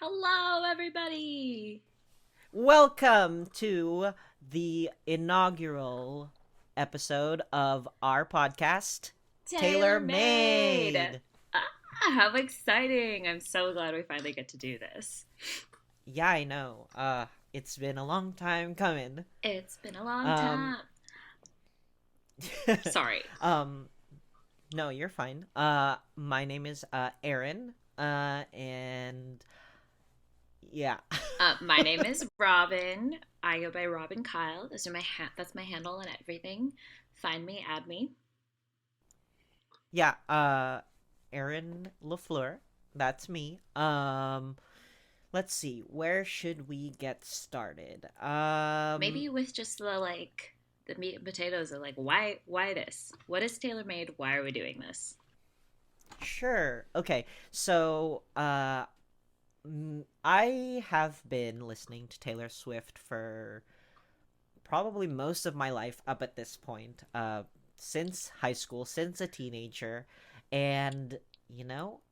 Hello, everybody! Welcome to the inaugural episode of our podcast, Tailor Tailor Made! Made. How exciting! I'm so glad we finally get to do this. Yeah, I know. It's been a long time coming. It's been a long Um, time. Sorry. um, no, you're fine. My name is Aaron. And yeah. My name is Robin. I go by Robin Kyle. That's my handle and everything. Find me, add me. Yeah, Aaron LaFleur. That's me. Let's see. Where should we get started? Maybe with just the meat and potatoes of why this? What is Tailor Made? Why are we doing this? Sure. Okay. So, I have been listening to Taylor Swift for probably most of my life up at this point. Since high school, since a teenager, and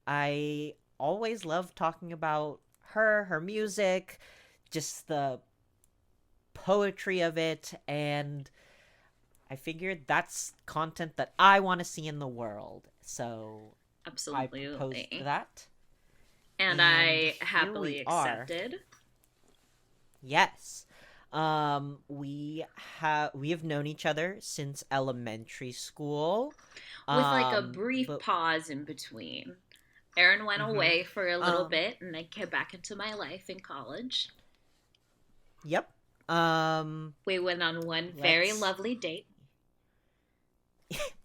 I always love talking about her music, just the poetry of it, and I figured that's content that I want to see in the world. So I proposed Absolutely. that, And and I here happily we are. accepted. Yes. We have known each other since elementary school. With like a brief But pause in between. Aaron went mhm. away for a little Um, bit and then came back into my life in college. yep. Um, We went on one very let's lovely date.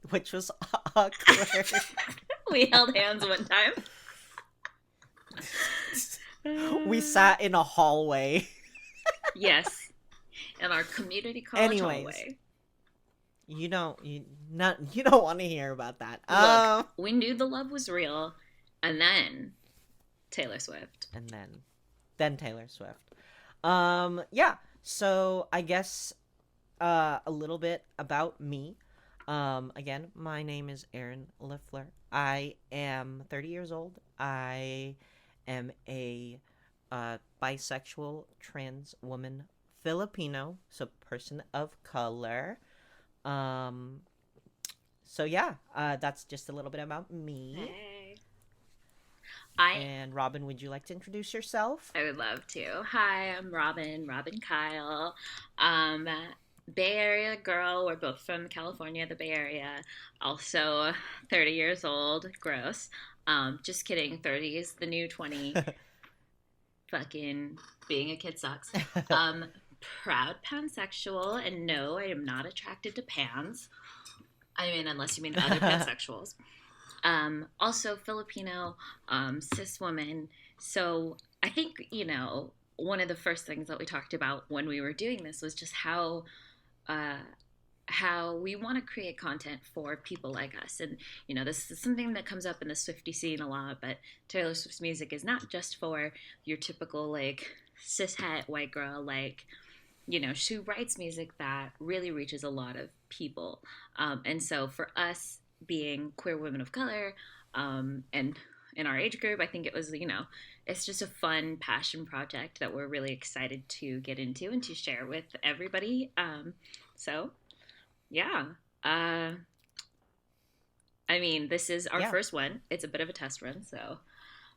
which was awkward. We held hands one time. We sat in a hallway. Yes, in our community college Anyways, hallway. you don't want to hear about that. Look, we knew the love was real, and then Taylor Swift. And then Taylor Swift. Yeah. So I guess a little bit about me. Again, my name is Aaron Leffler. I am 30 years old. I am a bisexual trans woman Filipino, so person of color. Um, so yeah, that's just a little bit about me. Hey. I And Robin, would you like to introduce yourself? I would love to. Hi, I'm Robin Kyle. Um, Bay Area girl. We're both from California, the Bay Area. Also 30 years old. Gross. Just kidding. 30 is the new 20. Fucking being a kid sucks. Um, Proud pansexual, and no, I am not attracted to pans. I mean, unless you mean other pansexuals. Also Filipino, cis woman. So I think, one of the first things that we talked about when we were doing this was just uh, how we want to create content for people like us. And, this is something that comes up in the Swifty scene a lot, but Taylor Swift's music is not just for your typical, cishet white girl. She writes music that really reaches a lot of people. And so for us, being queer women of color, and in our age group, I think it was, it's just a fun passion project that we're really excited to get into and to share with everybody. So, yeah. Uh, I mean, this is our Yeah, first one. It's a bit of a test run, so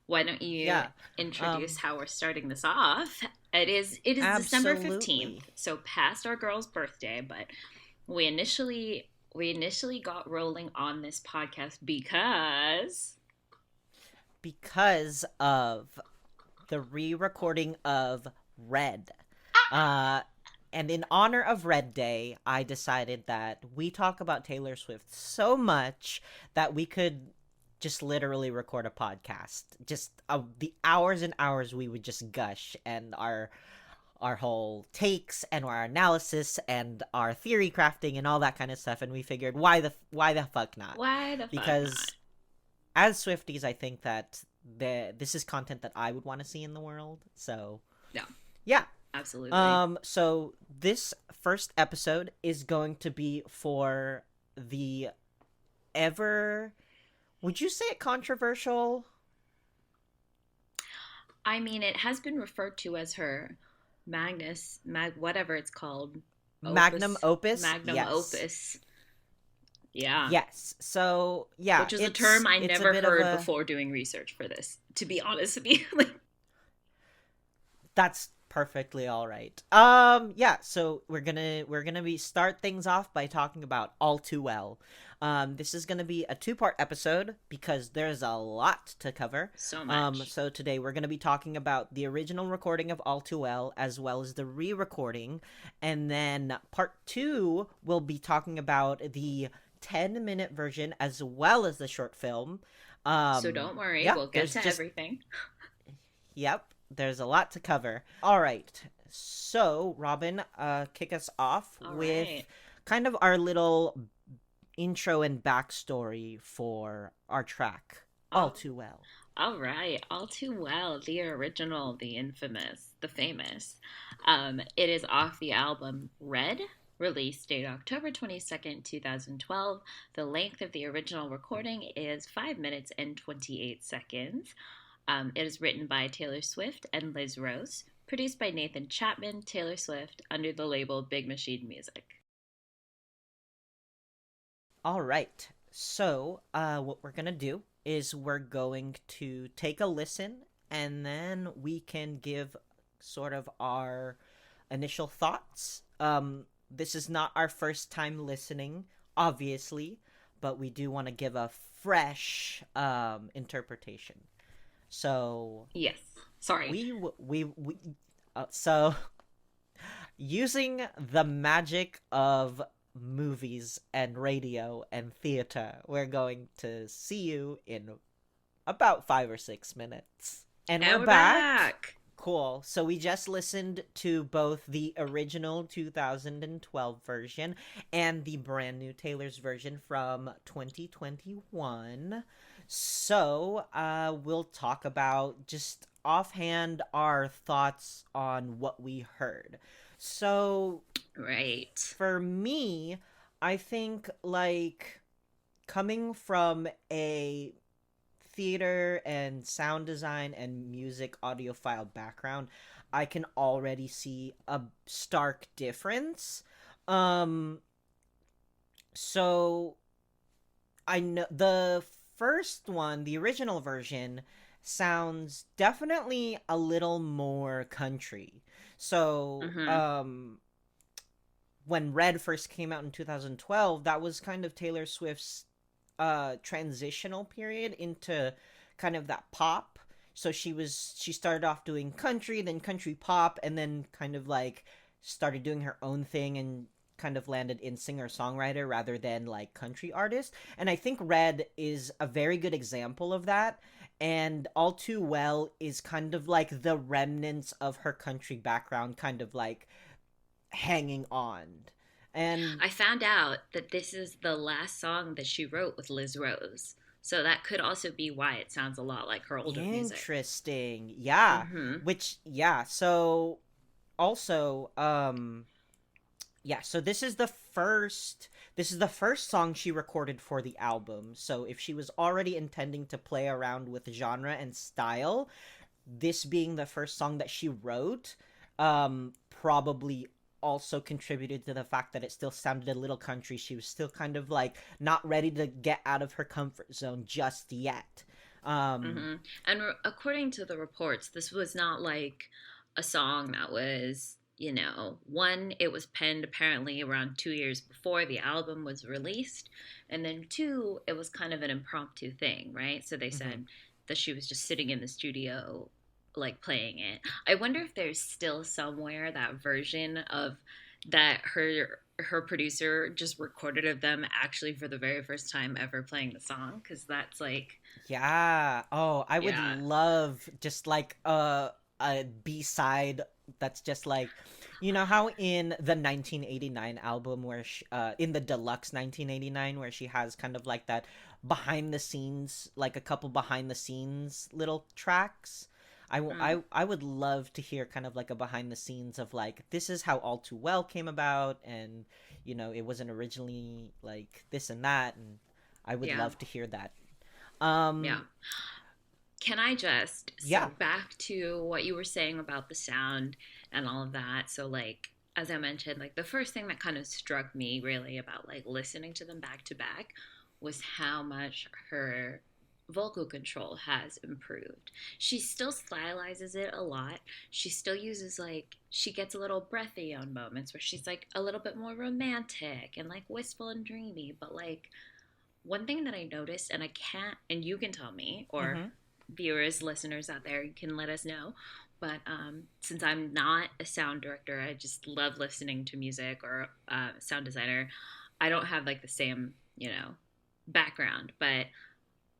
why don't you yeah. introduce Um, how we're starting this off? It is December Absolutely. 15th, so past our girl's birthday, but we initially got rolling on this podcast Because of the re-recording of Red. Uh and in honor of Red Day, I decided that we talk about Taylor Swift so much that we could just literally record a podcast. Just the hours and hours we would just gush, and our whole takes and our analysis and our theory crafting and all that kind of stuff, and we figured why the fuck not? why the fuck not? Because as Swifties, I think that this is content that I would want to see in the world. So No, yeah. absolutely. So this first episode is going to be for the ever, would you say it controversial? I mean, it has been referred to as her whatever it's called, Magnum opus, opus? magnum Yes. opus. Yeah, Yes. So, yeah, which is a it's term I it's a never bit of heard a before doing research for this. To be honest with you, like, that's perfectly all right. Yeah, so we're gonna be start things off by talking about All Too Well. This is gonna be a two-part episode because there's a lot to cover. so much. So today we're gonna be talking about the original recording of All Too Well as well as the re-recording, and then part two we'll be talking about the 10-minute version as well as the short film. So don't worry, Yeah, we'll get there's to just everything. Yep, there's a lot to cover. All right. So, Robin, kick us off All with right. kind of our little intro and backstory for our track, All All Too Well. All right, all too well. The original, the infamous, the famous. It is off the album Red, release date October 22nd, 2012. The length of the original recording is 5 minutes and 28 seconds. It is written by Taylor Swift and Liz Rose, produced by Nathan Chapman, Taylor Swift, under the label Big Machine Music. All right. So, what we're going to do is we're going to take a listen and then we can give sort of our initial thoughts. This is not our first time listening, obviously, but we do want to give a fresh interpretation. So Yes, sorry. we so using the magic of movies and radio and theater, we're going to see you in about 5 or 6 minutes. And we're And we're back. back. Cool. So we just listened to both the original 2012 version and the brand new Taylor's version from 2021. So we'll talk about just offhand our thoughts on what we heard. So Right. for me, I think like coming from a theater and sound design and music audiophile background, I can already see a stark difference. Um so I know the first one, the original version sounds definitely a little more country. So, Mm-hmm. when Red first came out in 2012, that was kind of Taylor Swift's transitional period into kind of that pop. So she started off doing country, then country pop, and then kind of like started doing her own thing and kind of landed in singer songwriter rather than like country artist. And I think Red is a very good example of that. And All Too Well is kind of like the remnants of her country background, kind of like hanging on. And I found out that this is the last song that she wrote with Liz Rose. So that could also be why it sounds a lot like her older music. interesting. Yeah. Mm-hmm. Which yeah, so also yeah, so this is the first song she recorded for the album. So if she was already intending to play around with genre and style, this being the first song that she wrote, probably also contributed to the fact that it still sounded a little country. She was still kind of like not ready to get out of her comfort zone just yet. Um, Mm-hmm. And according to the reports, this was not like a song that was, one, it was penned apparently around 2 years before the album was released. And then two, it was kind of an impromptu thing, right? So they mhm. said that she was just sitting in the studio, like playing it. I wonder if there's still somewhere that version of that her producer just recorded of them actually for the very first time ever playing the song, because that's like, Yeah. Oh, I would yeah. love just like a B-side that's just like how in the 1989 album where in the deluxe 1989 where she has kind of like that behind the scenes, like a couple behind the scenes little tracks. Mm, I would love to hear kind of like a behind the scenes of like this is how All Too Well came about, and it wasn't originally like this and that, and I would yeah, love to hear that. yeah. um Can I just, Yeah. so back to what you were saying about the sound and all of that. So, like, as I mentioned, like, the first thing that kind of struck me really about like listening to them back to back was how much her vocal control has improved. She still stylizes it a lot. She still uses, like, she gets a little breathy on moments where she's like a little bit more romantic and like wistful and dreamy. But, like, one thing that I noticed, and I can't, and you can tell me, or Mm-hmm. viewers, listeners out there, you can let us know. But since I'm not a sound director, I just love listening to music, or sound designer. I don't have like the same, background. But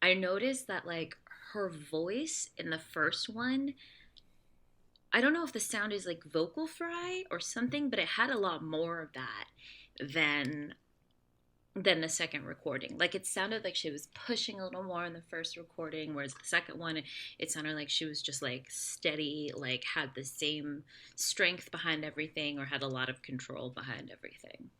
I noticed that, like, her voice in the first one, I don't know if the sound is like vocal fry or something, but it had a lot more of that than than the second recording. Like, it sounded like she was pushing a little more in the first recording, whereas the second one, it sounded like she was just like steady, like had the same strength behind everything, or had a lot of control behind everything.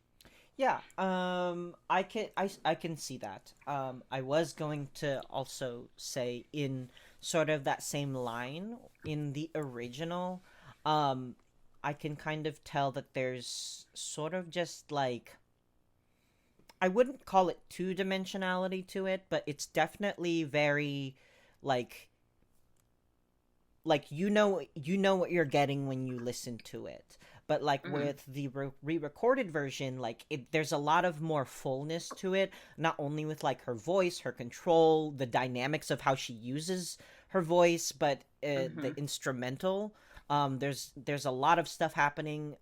Yeah, I can see that. I was going to also say in sort of that same line in the original, um, I can kind of tell that there's sort of just like I wouldn't call it two dimensionality to it, but it's definitely very like you know what you're getting when you listen to it. But like Mm-hmm. with the re-recorded version, like there's a lot of more fullness to it, not only with like her voice, her control, the dynamics of how she uses her voice, but the Mm-hmm. instrumental. There's a lot of stuff happening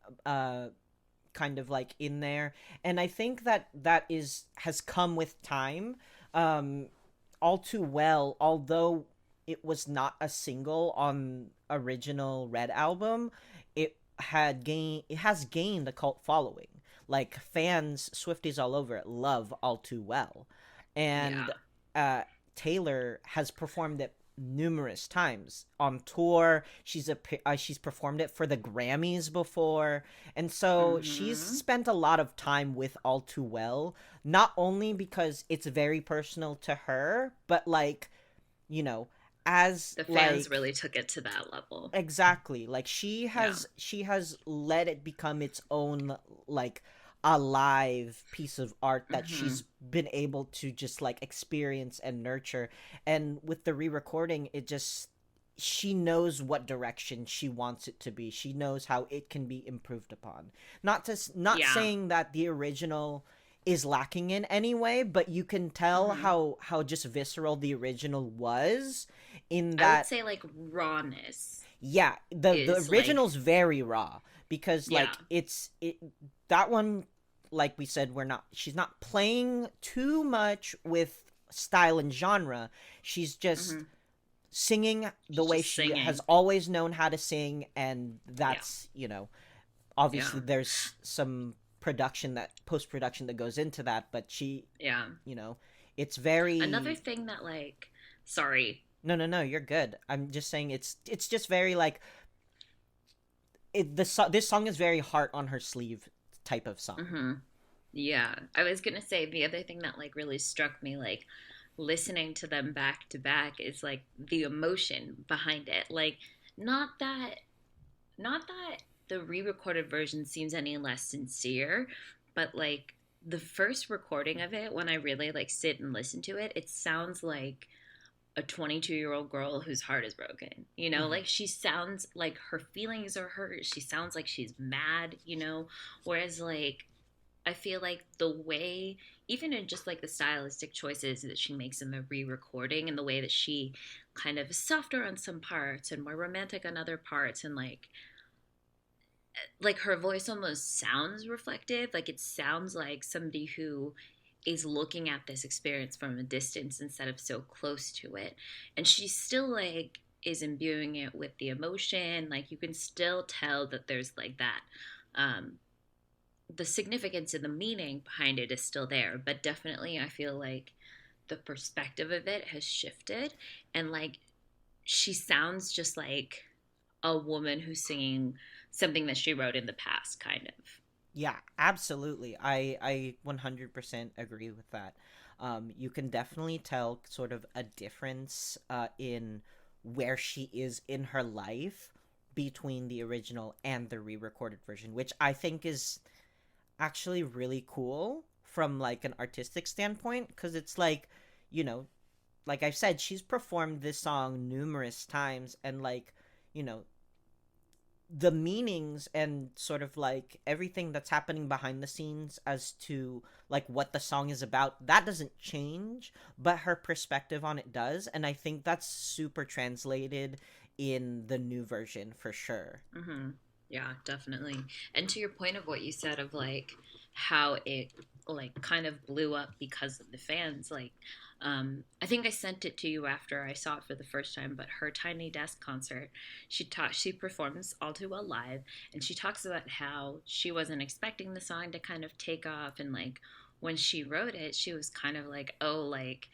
kind of like in there, and I think that that is has come with time. um all too well, although it was not a single on original Red album, it has gained a cult following. Like fans, Swifties all over it love All Too Well. Yeah. And uh Taylor has performed it numerous times on tour. She's performed it for the Grammys before, and so she's Mm-hmm. spent a lot of time with All Too Well, not only because it's very personal to her, but like, you know, as The fans like really took it to that level. exactly, like Yeah. she has let it become its own like alive piece of art that Mm-hmm. she's been able to just like experience and nurture. And with the re-recording, it just she knows what direction she wants it to be. She knows how it can be improved upon. Not Yeah. saying that the original is lacking in any way, but you can tell Mm-hmm. how just visceral the original was in I would that. say like rawness Yeah, the is like, original's very raw because yeah. like it that one, like we said, we're not she's not playing too much with style and genre. She's just Mm-hmm. singing the She's way just she has singing. always known how to sing, and Yeah. that's, Yeah. obviously there's some post production that goes into that, but Yeah. you know, it's Another very. thing that, like, sorry. No, no, no, you're good. I'm just saying it's just very like this song is very heart on her sleeve type of song. Mm-hmm. Yeah. I was gonna say the other thing that like really struck me, like listening to them back to back, is like the emotion behind it. Like, not that not that the re-recorded version seems any less sincere, but like the first recording of it, when I really like sit and listen to it, it sounds like a 22-year-old girl whose heart is broken. Hmm. Like, she sounds like her feelings are hurt. She sounds like she's mad. Whereas, like, I feel like the way, even in just like the stylistic choices that she makes in the re-recording, and the way that she kind of is softer on some parts and more romantic on other parts, and like her voice almost sounds reflective. Like, it sounds like somebody who is looking at this experience from a distance instead of so close to it. And she still like is imbuing it with the emotion. Like, you can still tell that there's like that, um the significance and the meaning behind it is still there, but definitely I feel like the perspective of it has shifted. And like, she sounds just like a woman who's singing something that she wrote in the past, kind of. Yeah, absolutely. I 100% agree with that. You can definitely tell sort of a difference in where she is in her life between the original and the re-recorded version, which I think is actually really cool from like an artistic standpoint, because it's like, you know, like I've said, she's performed this song numerous times, and like, you know, the meanings and sort of like everything that's happening behind the scenes as to like what the song is about, that doesn't change, but her perspective on it does, and I think that's super translated in the new version for sure. Mm-hmm. Yeah, definitely. And to your point of what you said of like how it like kind of blew up because of the fans, like I think I sent it to you after I saw it for the first time, but her Tiny Desk concert, she performs All Too Well live, and she talks about how she wasn't expecting the song to kind of take off, and like when she wrote it, she was kind of like, oh, like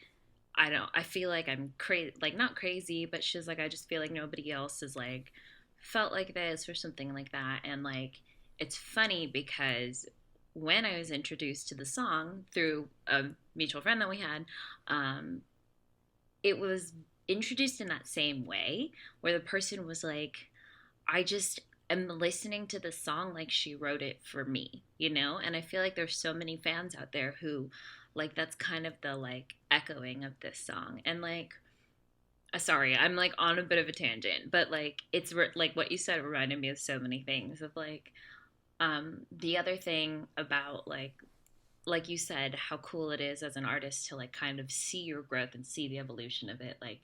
I feel like I'm crazy, like not crazy, but she's like, I just feel like nobody else is like felt like this or something like that. And like, it's funny because when I was introduced to the song through a mutual friend that we had, um, it was introduced in that same way where the person was like, I just am listening to the song like she wrote it for me, you know? And I feel like there's so many fans out there who like that's kind of the like echoing of this song. And like sorry, I'm like on a bit of a tangent, but like like what you said reminded me of so many things of like the other thing about like you said how cool it is as an artist to like kind of see your growth and see the evolution of it. Like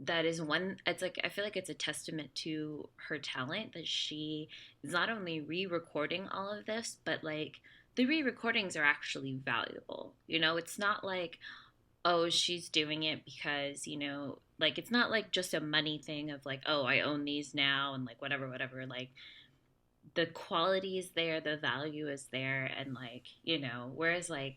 that is one, it's like I feel like it's a testament to her talent that she is not only re-recording all of this, but like the re-recordings are actually valuable. You know, it's not like, oh, she's doing it because, you know, like it's not like just a money thing of like, oh, I own these now and like whatever, whatever. Like the quality is there, the value is there, and like, you know, whereas like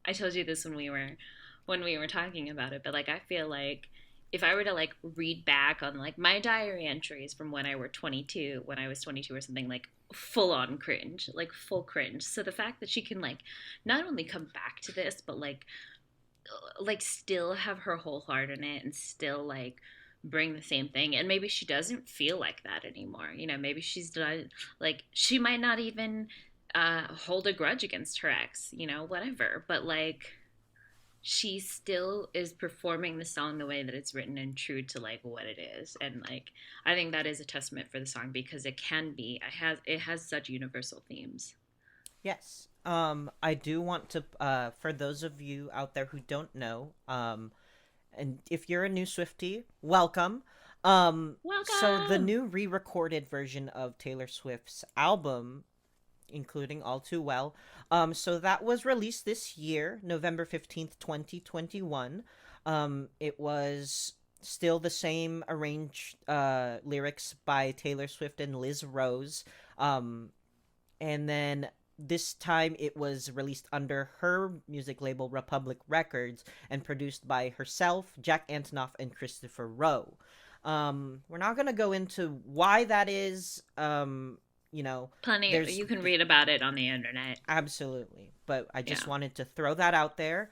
I told you this when we were talking about it, but like I feel like if I were to like read back on like my diary entries from when I was 22 or something, like full on cringe, like full cringe. So the fact that she can like not only come back to this, but like still have her whole heart in it and still like bring the same thing, and maybe she doesn't feel like that anymore, you know, maybe she's done, like she might not even hold a grudge against her ex, you know, whatever, but like she still is performing the song the way that it's written and true to like what it is. And like I think that is a testament for the song because it can be, it has such universal themes. Yes. I do want to, for those of you out there who don't know, and if you're a new Swiftie, welcome. So the Welcome. new re-recorded version of Taylor Swift's album, including All Too Well, so that was released this year, November 15th, 2021. It was still the same arranged lyrics by Taylor Swift and Liz Rose. And then this time it was released under her music label Republic Records and produced by herself, Jack Antonoff, and Christopher Rowe. We're not gonna go into why that is. You know, Plenty, there's you can read about it on the internet. absolutely, but I just Yeah. wanted to throw that out there.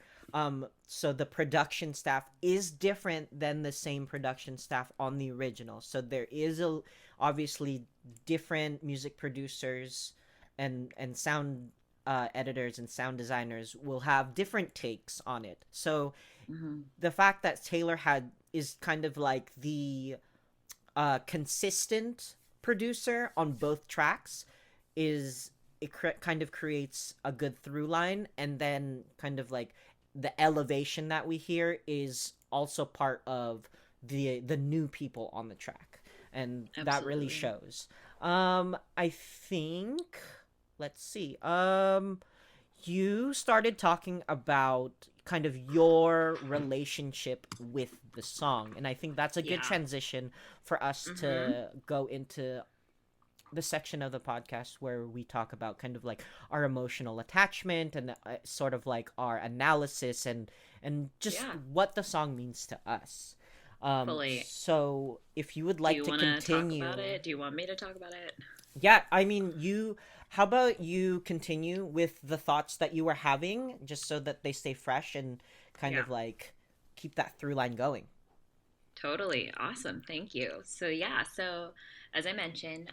So the production staff is different than the same production staff on the original. So there is a obviously different music producers and sound editors and sound designers will have different takes on it. So Mm-hmm. the fact that Taylor had is kind of like the consistent producer on both tracks is kind of creates a good through line, and then kind of like the elevation that we hear is also part of the new people on the track, and that really Absolutely. shows. I think, let's see, you started talking about kind of your relationship with the song, and I think that's a good Yeah. transition for us Mm-hmm. to go into the section of the podcast where we talk about kind of like our emotional attachment and sort of like our analysis and just Yeah. what the song means to us. Fully. So if you would Do like you to want to talk about continue, it? Do you want me to talk about it? yeah, I mean, how about you continue with the thoughts that you were having, just so that they stay fresh and kind Yeah. of like keep that through line going? Totally. Awesome. Thank you. So, yeah, so as I mentioned,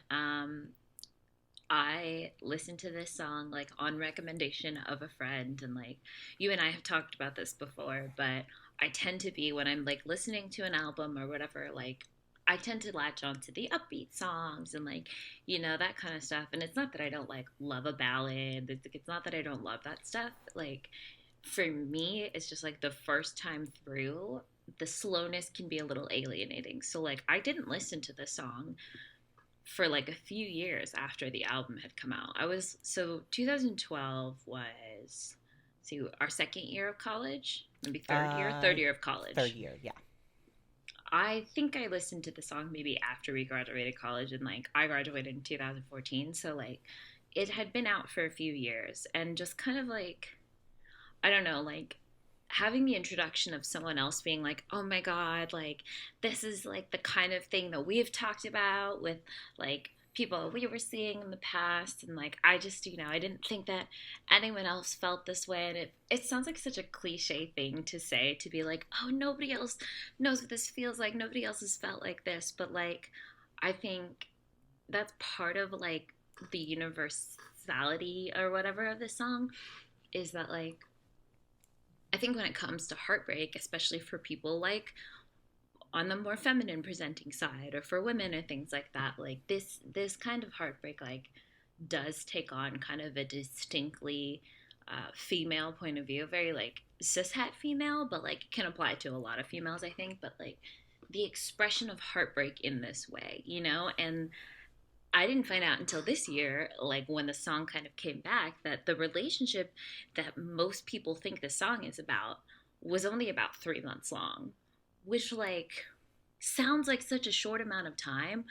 I listened to this song like on recommendation of a friend, and like you and I have talked about this before, but I tend to be when I'm like listening to an album or whatever, like I tend to latch on to the upbeat songs and like that kind of stuff. And it's not that I don't like love a ballad. It's not that I don't love that stuff. Like for me, it's just like the first time through, the slowness can be a little alienating. So like I didn't listen to the song for like a few years after the album had come out. I was so 2012 was see our second year of college, maybe Uh, third year of third college. year, yeah. I think I listened to the song maybe after we graduated college, and like I graduated in 2014, so like it had been out for a few years, and just kind of like I don't know, like having the introduction of someone else being like, oh my God, like this is like the kind of thing that we've talked about with like people we were seeing in the past. And like, I just, I didn't think that anyone else felt this way. And it sounds like such a cliche thing to say, to be like, oh, nobody else knows what this feels like. Nobody else has felt like this. But like, I think that's part of like the universality or whatever of the song is that like I think when it comes to heartbreak, especially for people like on the more feminine presenting side or for women or things like that, like this kind of heartbreak like does take on kind of a distinctly female point of view, very like cishet female, but like can apply to a lot of females, I think. But like the expression of heartbreak in this way, and I didn't find out until this year, like when the song kind of came back, that the relationship that most people think the song is about was only about 3 months long, which, like, sounds like such a short amount of time.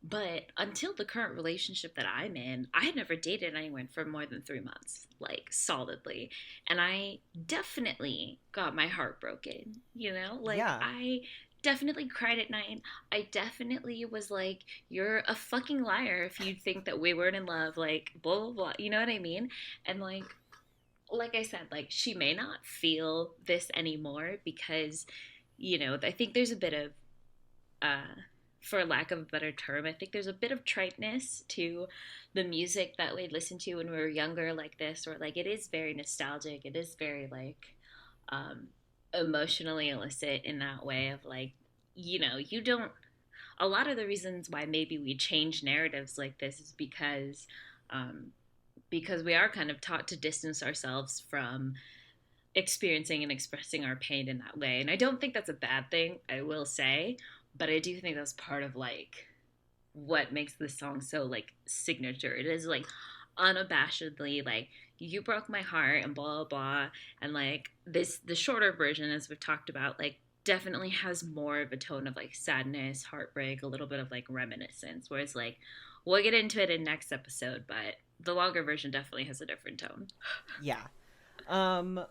But until the current relationship that I'm in, I had never dated anyone for more than 3 months, like solidly. And I definitely got my heart broken, Like, Yeah. I definitely cried at night. I definitely was like, you're a fucking liar if you think that we weren't in love, like, blah, blah, blah. You know what I mean? And like I said, like, she may not feel this anymore because, I think there's a bit of uh, for lack of a better term, I think there's a bit of triteness to the music that we listened to when we were younger, like this, or like it is very nostalgic. It is very like um, emotionally illicit in that way of like, you don't. A lot of the reasons why maybe we change narratives like this is um, because we are kind of taught to distance ourselves from experiencing and expressing our pain in that way. And I don't think that's a bad thing, I will say, but I do think that's part of like what makes this song so like signature. It is like unabashedly like you broke my heart and blah blah blah, and like this the shorter version, as we've talked about, like definitely has more of a tone of like sadness, heartbreak, a little bit of like reminiscence, whereas like we'll get into it in next episode, but the longer version definitely has a different tone. Yeah. Um,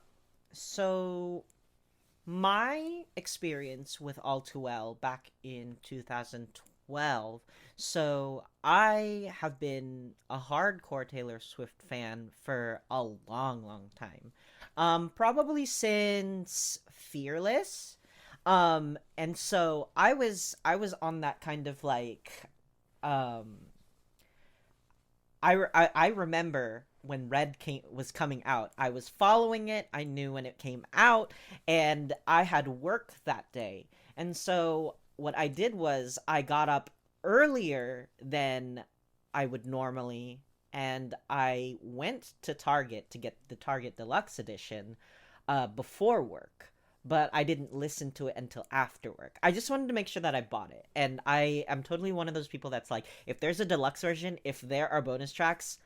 so my experience with All Too Well back in 2012. So I have been a hardcore Taylor Swift fan for a long, long time. Probably since Fearless. And so I was on that kind of like um I remember when Red was coming out. I was following it. I knew when it came out, and I had work that day. And so what I did was I got up earlier than I would normally, and I went to Target to get the Target Deluxe edition before work. But I didn't listen to it until after work. I just wanted to make sure that I bought it. And I am totally one of those people that's like, if there's a deluxe version, if there are bonus tracks,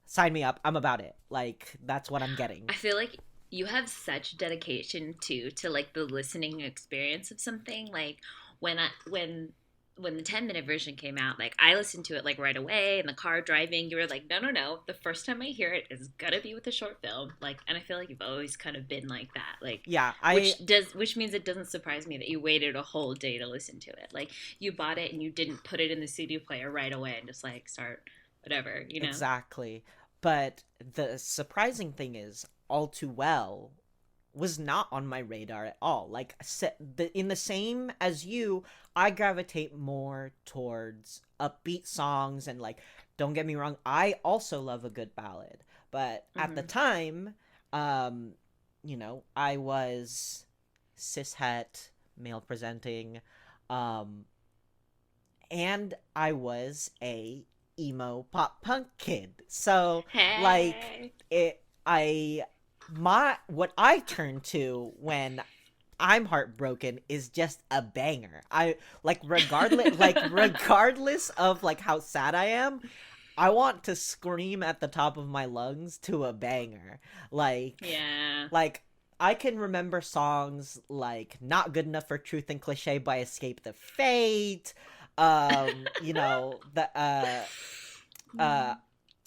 sign me up. I'm about it. Like, that's what I'm getting. I feel like you have such dedication to like the listening experience of something. Like when when the 10-minute version came out, like I listened to it like right away in the car driving. You were like, no, no, no. The first time I hear it is gonna be with the short film. Like, and I feel like you've always kind of been like that. Like, Yeah, I which means it doesn't surprise me that you waited a whole day to listen to it. Like, you bought it and you didn't put it in the CD player right away and just like start whatever, you know? exactly. But the surprising thing is, All Too Well was not on my radar at all. Like in the same as you, I gravitate more towards upbeat songs and like don't get me wrong, I also love a good ballad. But at the Mm-hmm. time, um I was cishet, male presenting, um and I was a emo pop punk kid. So like Hey. it I my what I turn to when I'm heartbroken is just a banger. I regardless of like how sad I am, I want to scream at the top of my lungs to a banger. Like Yeah. like I can remember songs like Not Good Enough for Truth and Cliche by Escape the Fate. The uh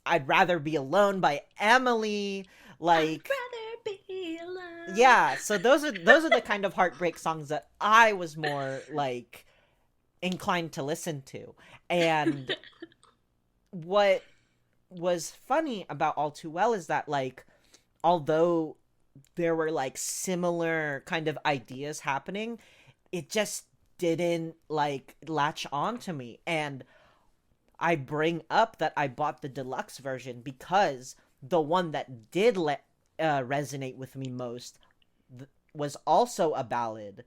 I'd Rather Be Alone by Emily. I'd Like rather be alone. yeah, so those are the kind of heartbreak songs that I was more like inclined to listen to. And what was funny about All Too Well is that like although there were like similar kind of ideas happening, it just didn't like latch on to me. And I bring up that I bought the deluxe version because the one that did resonate with me most was also a ballad,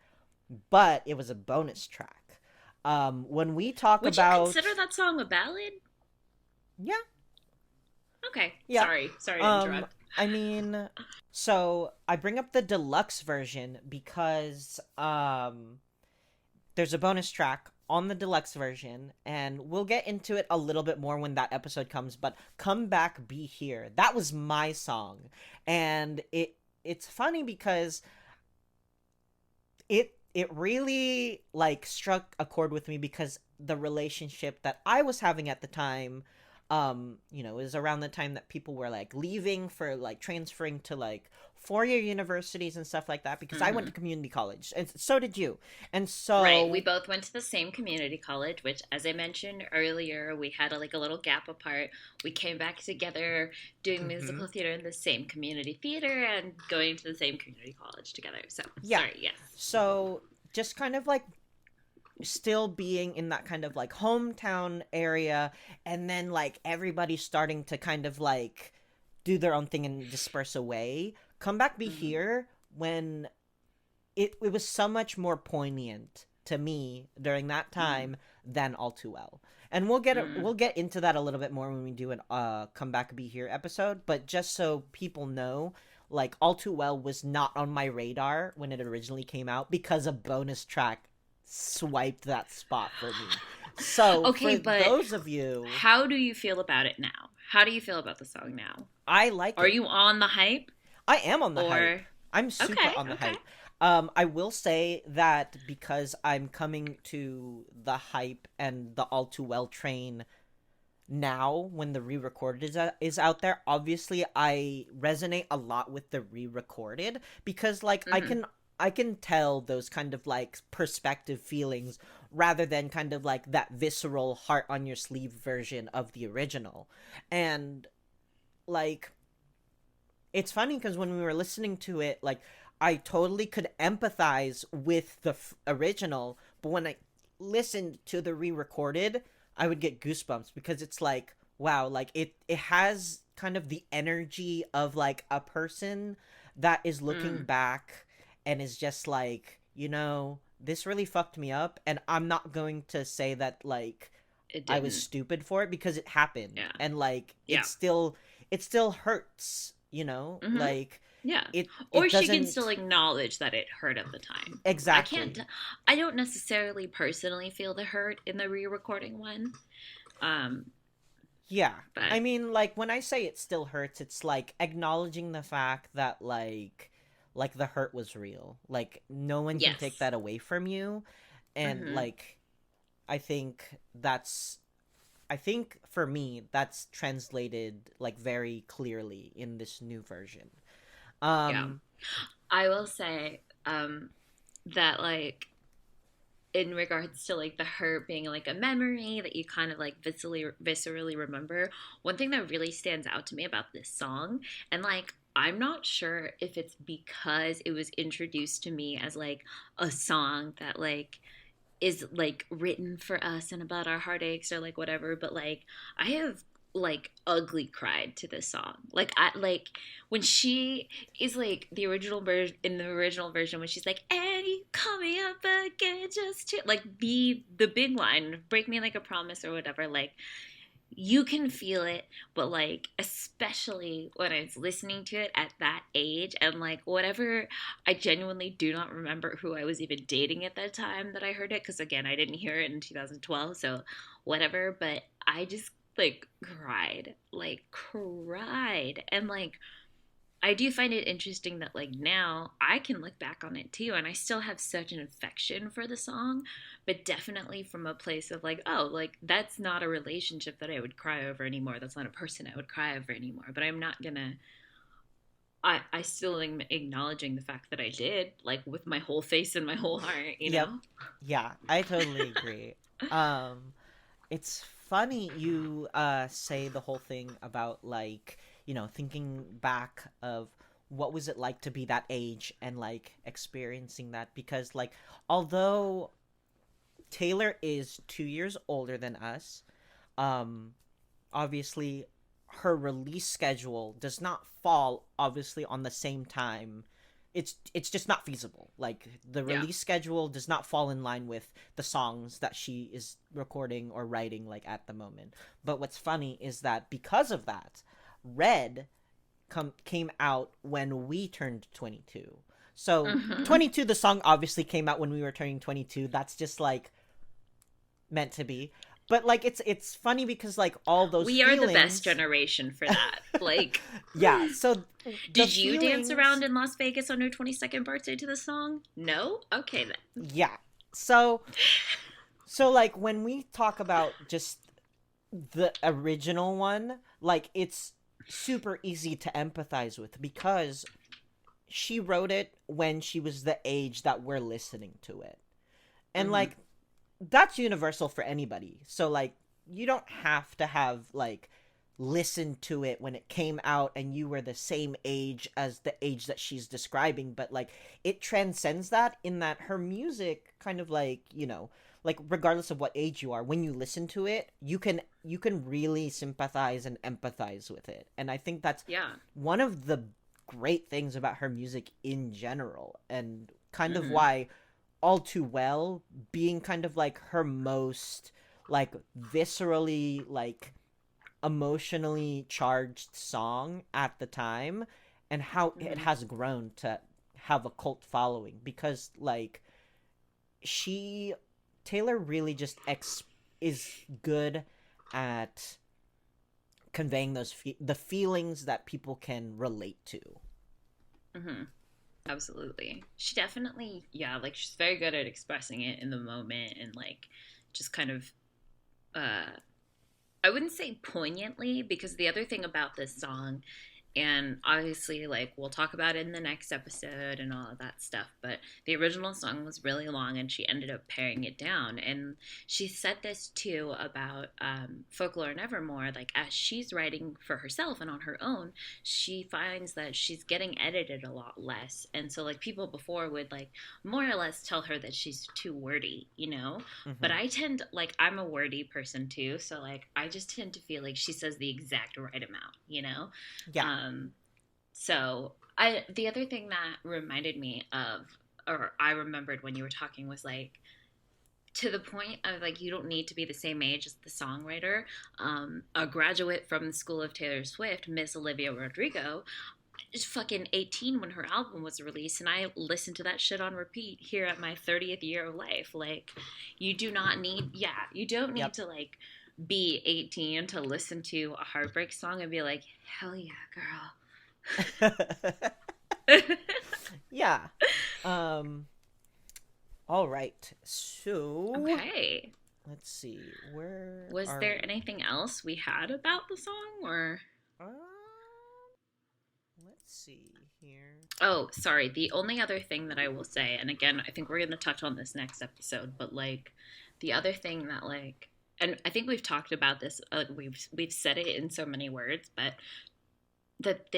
but it was a bonus track. When we talk Would you about consider that song a ballad? yeah, Okay. yeah, Sorry to um, interrupt. I mean, so I bring up the deluxe version because there's a bonus track on the deluxe version, and we'll get into it a little bit more when that episode comes. But Come Back, Be Here, that was my song, and it's funny because it really like struck a chord with me because the relationship that I was having at the time, is around the time that people were like leaving for like transferring to like 4-year universities and stuff like that because I went Mm-hmm. to community college and so did you. And Right. We so both went to the same community college, which, as I mentioned earlier, we had like a little gap apart. We came back together doing mhm, musical theater in the same community theater and going to the same community college together. So, yeah. sorry, yes. So just kind of like still being in that kind of like hometown area and then like everybody starting to kind of like do their own thing and disperse away. Come Back, Be Mm-hmm. Here, when it was so much more poignant to me during that Mm-hmm. time than All Too Well. And Mm-hmm. we'll get into that a little bit more when we do an Come Back, Be Here episode, but just so people know, like All Too Well was not on my radar when it originally came out because a bonus track swiped that spot for me. So, Okay, for but those of you, how do you feel about it now? How do you feel about the song now? I like Are it. you on the hype? I am on the hype. Or. I'm super Okay, on the okay. hype. I will say that because I'm coming to the hype and the All Too Well train now when the re-recorded is out there, obviously I resonate a lot with the re-recorded because like Mm-hmm. I can tell those kind of like perspective feelings rather than kind of like that visceral heart on your sleeve version of the original. And like it's funny because when we were listening to it, like I totally could empathize with the original, but when I listened to the re-recorded, I would get goosebumps because it's like, wow, like it has kind of the energy of like a person that is looking Mm, back and is just like, this really fucked me up, and I'm not going to say that like it I was didn't. stupid for it because it happened, Yeah. and like Yeah. it still hurts, Mm-hmm. like Yeah. Or it she can still doesn't acknowledge that it hurt at the time. I can't. exactly. I don't necessarily personally feel the hurt in the re-recording one. Um, Yeah. I but mean, like when I say it still hurts, it's like acknowledging the fact that like the hurt was real. Like no one can take yes. that away from you, and Mm-hmm. like I think that's I think for me that's translated like very clearly in this new version. Yeah. Um I will say that like in regards to like the hurt being like a memory that you kind of like viscerally remember, one thing that really stands out to me about this song, and like I'm not sure if it's because it was introduced to me as like a song that like is like written for us and about our heartaches or like whatever, but like I have like ugly cried to this song. Like I like when she is like the original version, in the original version, when she's like, and you call me up again just to like the big line, break me like a promise or whatever, like you can feel it, but like especially when I was listening to it at that age, and like whatever, I genuinely do not remember who I was even dating at that time that I heard it, because again I didn't hear it in 2012, so whatever, but I just like cried, and like I do find it interesting that like now I can look back on it too, and I still have such an affection for the song, but definitely from a place of like, oh, like that's not a relationship that I would cry over anymore. That's not a person I would cry over anymore. But I'm not gonna. I still am acknowledging the fact that I did, like with my whole face and my whole heart, you yep. know? Yeah, I totally agree. Um it's funny you say the whole thing about like, thinking back of what was it like to be that age and like experiencing that, because like although Taylor is 2 years older than us, um obviously her release schedule does not fall obviously on the same time. It's just not feasible. Like the Yeah. release schedule does not fall in line with the songs that she is recording or writing like at the moment. But what's funny is that because of that, Red came out when we turned 22. So Mm-hmm. 22, the song obviously came out when we were turning 22. That's just like meant to be. But like it's funny because like all those We are the best feelings. generation for that. Like, Yeah, so the did you dance around feelings. in Las Vegas on your 22nd birthday to the song? No? Okay then. Yeah. So like when we talk about just the original one, like it's super easy to empathize with because she wrote it when she was the age that we're listening to it. And Mm-hmm. like that's universal for anybody. So like you don't have to have like listened to it when it came out and you were the same age as the age that she's describing, but like it transcends that in that her music kind of like, like regardless of what age you are, when you listen to it, you can really sympathize and empathize with it. And I think that's Yeah. one of the great things about her music in general, and kind of Mm-hmm. why All Too Well being kind of like her most like viscerally like emotionally charged song at the time, and how it Mm-hmm. has grown to have a cult following because like she Taylor really just is good at conveying the feelings that people can relate to. Mm-hmm. Absolutely. She definitely, yeah, like she's very good at expressing it in the moment and like just kind of uh I wouldn't say poignantly, because the other thing about this song, and obviously like we'll talk about it in the next episode and all of that stuff, but the original song was really long and she ended up paring it down, and she said this too about Folklore and Evermore, like as she's writing for herself and on her own, she finds that she's getting edited a lot less, and so like people before would like more or less tell her that she's too wordy, you know, but Mm-hmm. I tend like I'm a wordy person too, so like I just tend to feel like she says the exact right amount, you know. Yeah. um, so I the other thing that reminded me of, or I remembered when you were talking, was like to the point of like you don't need to be the same age as the songwriter. A graduate from the school of Taylor Swift, Miss Olivia Rodrigo, is fucking 18 when her album was released, and I listened to that shit on repeat here at my 30th year of life. Like, you do not need, yeah, you don't need Yep. to like be 18 to listen to a heartbreak song and be like, hell yeah, girl. Yeah. um all right, so Okay. let's see. Where Was are there we? anything else we had about the song, or? Um, let's see here. Oh, sorry. The only other thing that I will say, and again, I think we're going to touch on this next episode, but like the other thing that like, and I think we've talked about this, we've said it in so many words, but that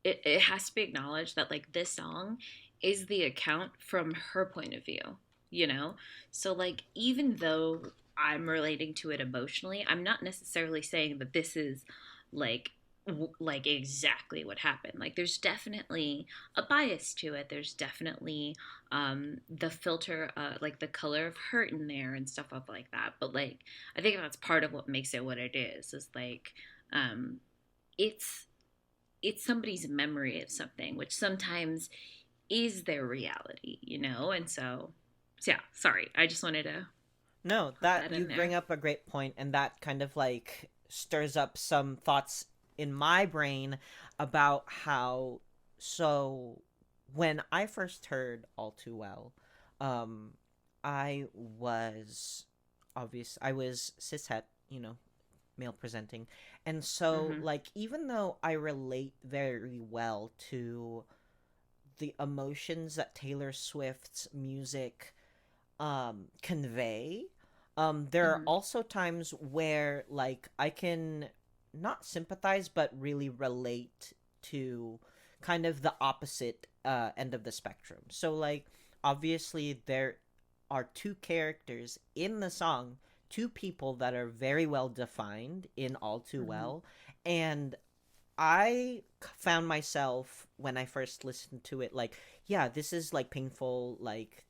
it has to be acknowledged that like this song is the account from her point of view, you know? So like even though I'm relating to it emotionally, I'm not necessarily saying that this is like like exactly what happened. Like there's definitely a bias to it. There's definitely the filter like the color of hurt in there and stuff up like that. But like I think that's part of what makes it what it is like um it's it's somebody's memory of something, which sometimes is their reality, you know? And so yeah, sorry. I just wanted to No, put that that you in there. bring up a great point, and that kind of like stirs up some thoughts in my brain about how. So when I first heard All Too Well, um, I was I was cishet, male presenting, and so Mm-hmm. like even though I relate very well to the emotions that Taylor Swift's music convey, there are Mm-hmm. also times where like I can not sympathize but really relate to kind of the opposite end of the spectrum. So like obviously there are two characters in the song, two people that are very well defined in All Too Mm-hmm. Well, and I found myself when I first listened to it like, yeah, this is like painful. Like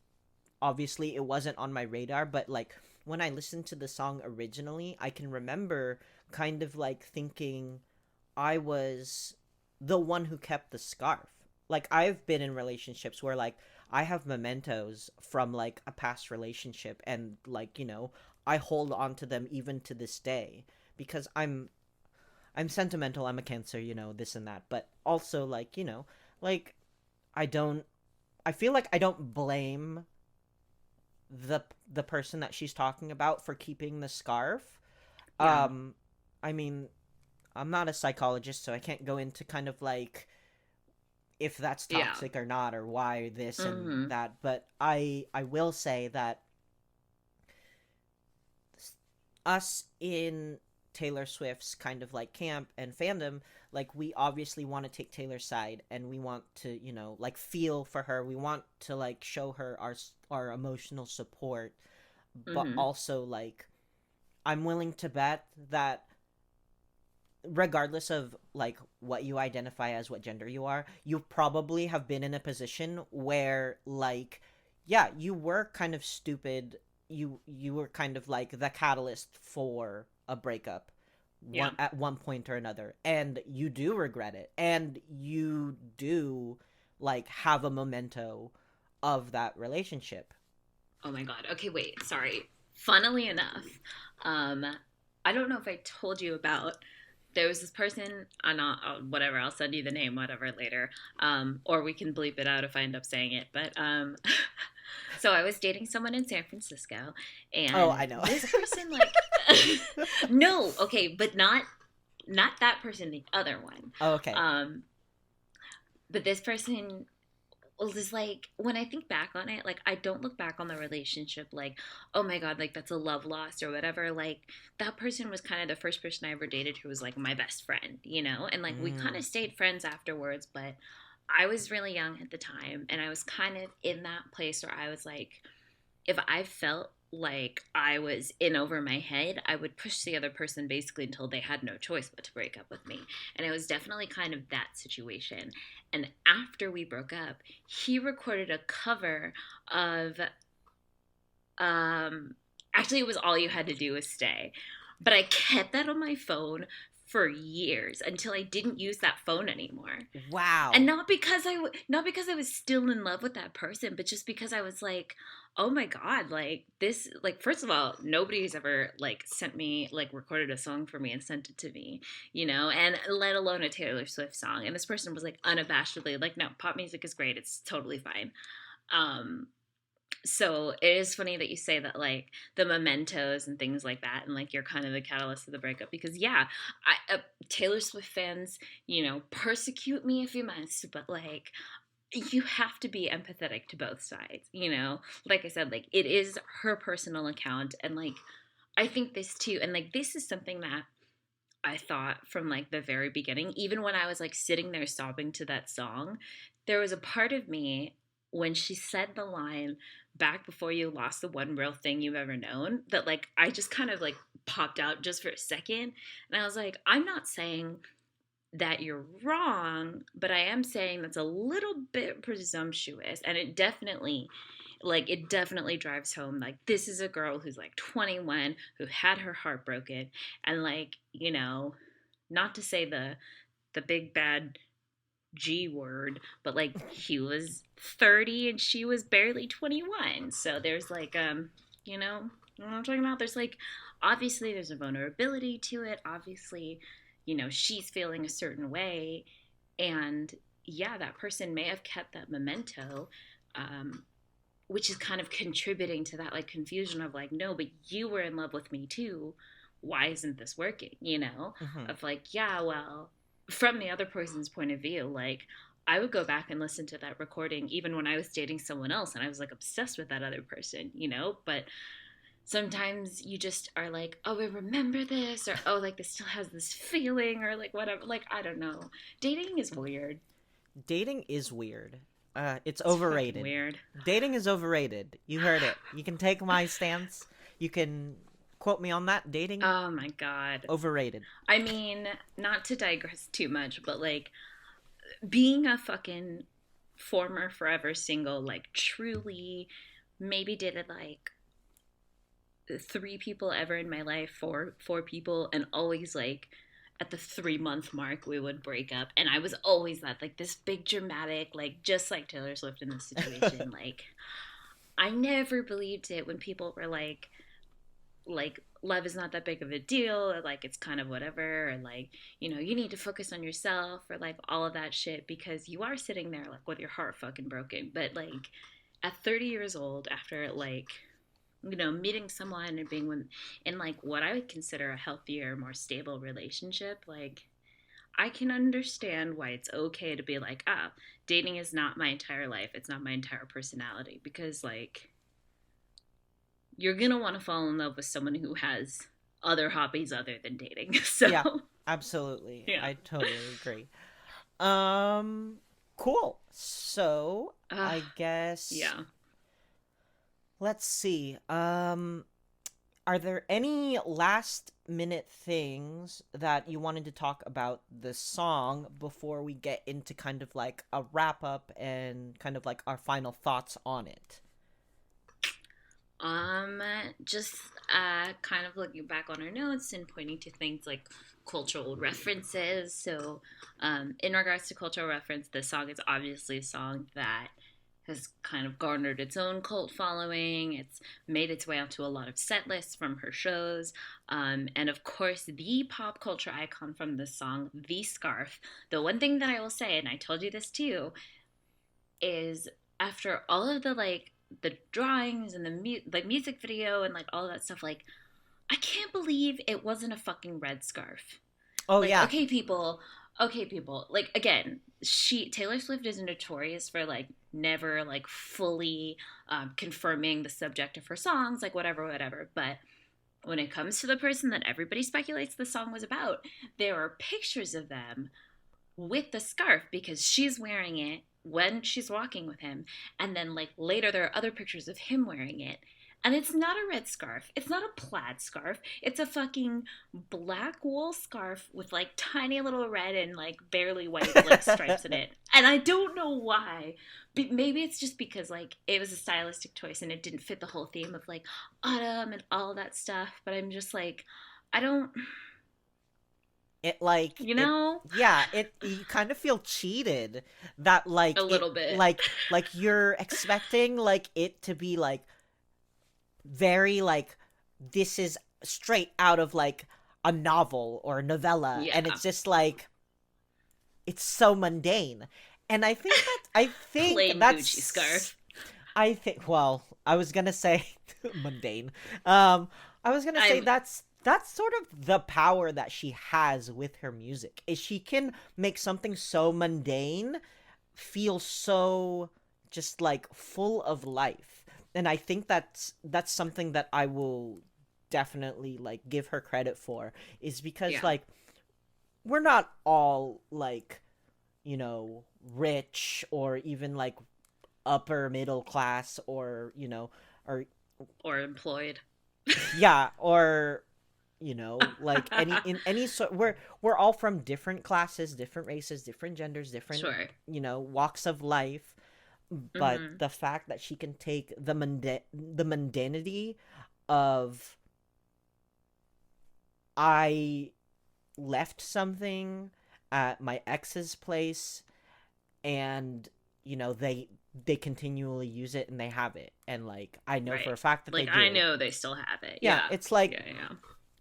obviously it wasn't on my radar, but like when I listened to the song originally, I can remember kind of like thinking I was the one who kept the scarf. Like I've been in relationships where like I have mementos from like a past relationship, and like, I hold on to them even to this day because I'm sentimental, I'm a Cancer, this and that. But also like, like I don't I feel like I don't blame the person that she's talking about for keeping the scarf. Yeah. Um, I mean, I'm not a psychologist, so I can't go into kind of like if that's Yeah. toxic or not, or why this and Mm-hmm. that. But I will say that us in Taylor Swift's kind of like camp and fandom, like we obviously want to take Taylor's side and we want to, like feel for her. We want to like show her our emotional support, but Mm-hmm. also like I'm willing to bet that regardless of like what you identify as, what gender you are, you probably have been in a position where like yeah, you were kind of stupid. You were kind of like the catalyst for a breakup Yeah. at one point or another, and you do regret it, and you do like have a memento of that relationship. Oh my God. Okay, wait. Sorry. Funnily enough, um, I don't know if I told you about. There was this person. Whatever. I'll send you the name. Whatever later. Or we can bleep it out if I end up saying it. But so I was dating someone in San Francisco, Oh, and I know. this person like, no, okay, but not that person. The other one. Oh, okay. Um, but this person was like when I think back on it, like I don't look back on the relationship like, oh my God, like that's a love lost or whatever. Like that person was kind of the first person I ever dated who was like my best friend, you know? And like we kind Mm, of stayed friends afterwards, but I was really young at the time and I was kind of in that place where I was like, if I felt like I was in over my head, I would push the other person basically until they had no choice but to break up with me. And it was definitely kind of that situation. And after we broke up, he recorded a cover of um actually it was All You Had to Do Was Stay. But I kept that on my phone for years until I didn't use that phone anymore. And wow. not because I was still in love with that person, but just because I was like, oh my God, like this, like first of all, nobody's ever like sent me like recorded a song for me and sent it to me, you know, and let alone a Taylor Swift song. And this person was like unabashedly like, no, pop music is great, it's totally fine. um So it is funny that you say that, like the mementos and things like that, and like you're kind of the catalyst of the breakup because yeah, Taylor Swift fans, persecute me if you must, but like you have to be empathetic to both sides, like I said, like it is her personal account, and like I think this too, and like this is something that I thought from like the very beginning, even when I was like sitting there sobbing to that song, there was a part of me when she said the line back before you lost the one real thing you've ever known, that like I just kind of like popped out just for a second, and I was like, I'm not saying that you're wrong, but I am saying that's a little bit presumptuous, and it definitely drives home like this is a girl who's like 21 who had her heart broken, and like, not to say the big bad G word, but like he was 30 and she was barely 21. So there's like you know what I'm talking about? There's like obviously there's a vulnerability to it. Obviously, she's feeling a certain way, and yeah, that person may have kept that memento, um which is kind of contributing to that like confusion of like, no, but you were in love with me too, why isn't this working, Hmm. of like, yeah, well, from the other person's point of view, like I would go back and listen to that recording even when I was dating someone else and I was like obsessed with that other person, but sometimes you just are like, oh, I remember this, or oh, like this still has this feeling, or like whatever, like I don't know, dating is weird. Dating is weird. It's It's fucking overrated. weird. Dating is overrated. You heard it. You can take my stance. You can quote me on that. Dating Oh my god. overrated. I mean, not to digress too much, but like being a fucking former forever single, like truly maybe dated like three people ever in my life, four people, and always like at the 3 month mark we would break up, and I was always that like this big dramatic, like just like Taylor Swift in this situation, like I never believed it when people were like love is not that big of a deal, or like it's kind of whatever, or like you need to focus on yourself, or like all of that shit, because you are sitting there like with your heart fucking broken. But like at 30 years old, after like meeting someone and being in like what I would consider a healthier, more stable relationship, like I can understand why it's okay to be like, ah, dating is not my entire life, it's not my entire personality, because like you're gonna want to fall in love with someone who has other hobbies other than dating. So Yeah, absolutely. yeah. I totally agree. Um, cool. So uh, I guess yeah. let's see. Are there any last minute things that you wanted to talk about the song before we get into kind of like a wrap up and kind of like our final thoughts on it? um just kind of looking back on our notes and pointing to things like cultural references. So in regards to cultural reference, this song is obviously a song that has kind of garnered its own cult following. It's made its way onto a lot of set lists from her shows. And of course, the pop culture icon from this song, the scarf. The one thing that I will say, and I told you this too, is after all of the like the drawings and the music video and like all of that stuff, like I can't believe it wasn't a fucking red scarf. Oh Like, yeah. okay, people. Like again, Taylor Swift is notorious for like never like fully confirming the subject of her songs, like whatever, whatever. But when it comes to the person that everybody speculates the song was about, there are pictures of them with the scarf because she's wearing it when she's walking with him. And then, like, later, there are other pictures of him wearing it. And it's not a red scarf. It's not a plaid scarf. It's a fucking black wool scarf with like tiny little red and like barely white like stripes in it. And I don't know why. But maybe it's just because like it was a stylistic choice and it didn't fit the whole theme of like autumn and all that stuff. But I'm just like, I don't, It like you it know, yeah, it you kind of feel cheated that a like it little bit. like you're expecting like it to be like very like this is straight out of like a novel or a novella, and Yeah. it's just like it's so mundane. And I think Plain Gucci that's scarf. I think well, I was gonna say mundane. Um, I was gonna say I'm that's sort of the power that she has with her music. Is she can make something so mundane feel so just like full of life. And I think that's something that I will definitely like give her credit for, is because yeah, like we're not all like, you know, rich or even like upper middle class, or or or employed. yeah, or like any in any sort, we're all from different classes, different races, different genders, different Sure. walks of life. But Mm-hmm. the fact that she can take the mundanity of, I left something at my ex's place, and they continually use it and they have it, and like I know for Right. a fact that they Like I do. know they still have it. Yeah, Yeah. it's like, Yeah.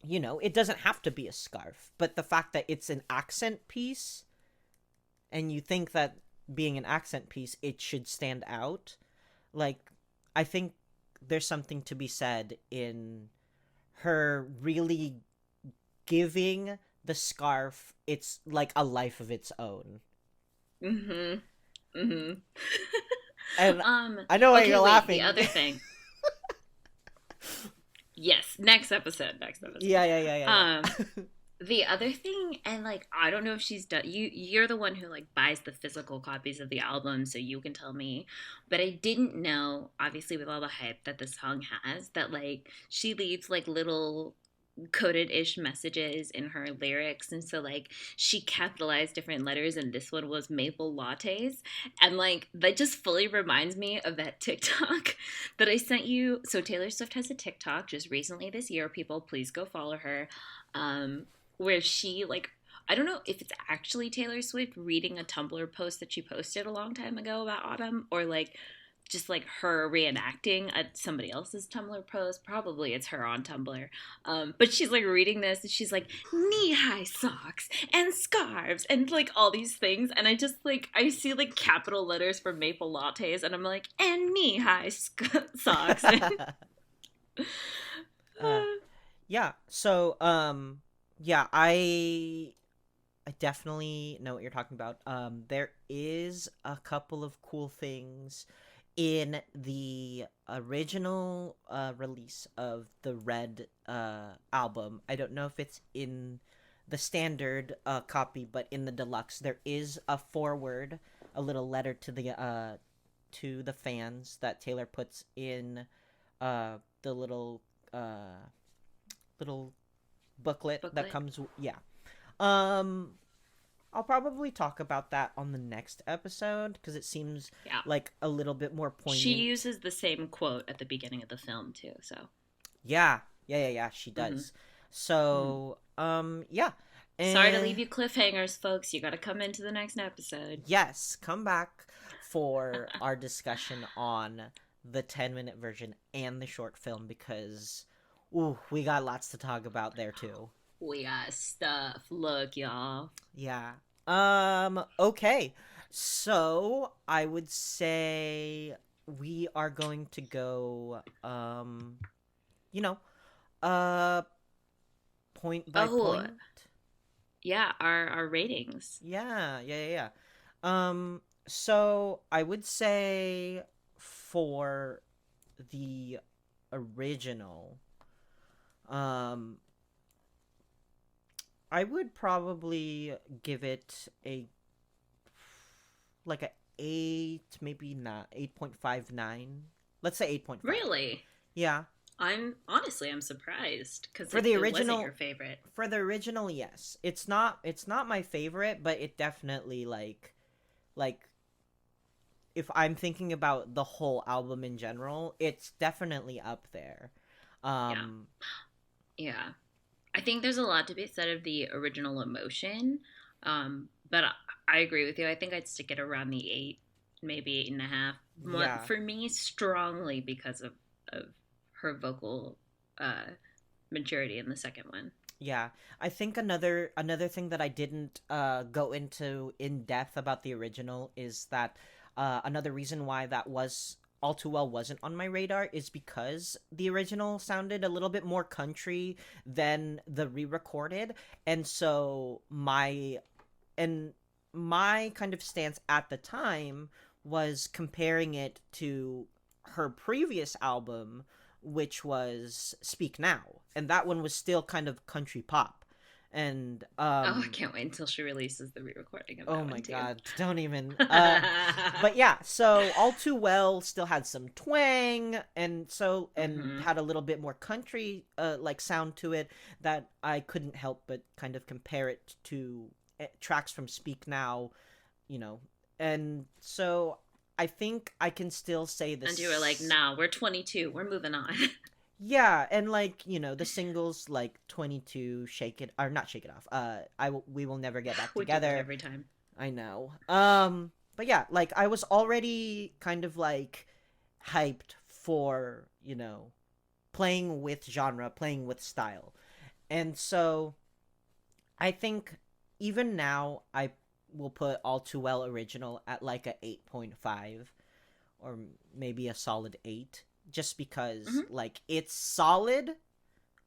Yeah. it doesn't have to be a scarf, but the fact that it's an accent piece, and you think that being an accent piece it should stand out, like I think there's something to be said in her really giving the scarf it's like a life of its own. Mm-hmm. Mm-hmm. And um. I know why Okay. you're Wait. The laughing. other thing. Yes. Next episode. Next episode. Yeah, yeah, yeah, yeah, Um. yeah. The other thing, and like I don't know if she's done. You're the one who like buys the physical copies of the album, so you can tell me. But I didn't know, obviously, with all the hype that the song has, that like she leaves like little coded-ish messages in her lyrics, and so like she capitalized different letters, and this one was maple lattes, and like that just fully reminds me of that TikTok that I sent you. So Taylor Swift has a TikTok just recently this year. People, please go follow her. um where she like, I don't know if it's actually Taylor Swift reading a Tumblr post that she posted a long time ago about autumn, or like just like her reenacting somebody else's Tumblr post. Probably it's her on Tumblr. But she's like reading this and she's like, knee high socks and scarves and like all these things. And I just like, I see like capital letters for maple lattes and I'm like, and knee high socks. uh, yeah. So, yeah, I definitely know what you're talking about. There is a couple of cool things in the original release of the Red album. I don't know if it's in the standard copy, but in the deluxe, there is a foreword, a little letter to the fans that Taylor puts in the uh, little booklet that Booklet. comes. Yeah. Um, I'll probably talk about that on the next episode because it seems Yeah. like a little bit more She poignant. uses the same quote at the beginning of the film too, so. Yeah, yeah, yeah, yeah. She Mm-hmm. does. Mm-hmm. So, yeah, Sorry to and leave you cliffhangers, folks. You gotta come into the next episode. yes, come back for our discussion on the 10-minute version and the short film because, ooh, we got lots to talk about there too. We got stuff. Look, y'all. Yeah. Okay. So I would say we are going to go you know, uh point by Oh, point. yeah, our ratings. Yeah, yeah, yeah, yeah. So I would say for the original, um I would probably give it a like a 8, maybe not 8.59. Let's say 8.5. Really? Yeah. I'm surprised because For the it wasn't your original favorite. yes. It's not my favorite, but it definitely like if I'm thinking about the whole album in general, it's definitely up there. Yeah. Um Yeah. I think there's a lot to be said of the original emotion. But I agree with you. I think I'd stick it around the eight, maybe eight and a half. More yeah. for me, strongly because of her vocal uh, maturity in the second one. Yeah, I think another thing that I didn't go into in depth about the original is that another reason why that was All Too Well wasn't on my radar is because the original sounded a little bit more country than the re-recorded, and so and my kind of stance at the time was comparing it to her previous album, which was Speak Now, and that one was still kind of country pop. And Oh, I can't wait until she releases the re-recording of oh that my one too. god, don't even but yeah, so All Too Well still had some twang, and Hmm. had a little bit more country like sound to it, that I couldn't help but kind of compare it to tracks from Speak Now, you know. And so I think I can still say And you were like, this. "Nah, we're 22. We're moving on." Yeah, and like, the singles like 22, Shake It, or not Shake It Off, We Will Never Get Back We do that Together. every time. I know. But yeah, like I was already kind of like hyped for, playing with genre, playing with style. And so I think even now I will put All Too Well original at like a 8.5, or maybe a solid 8, just because Hmm. like it's solid,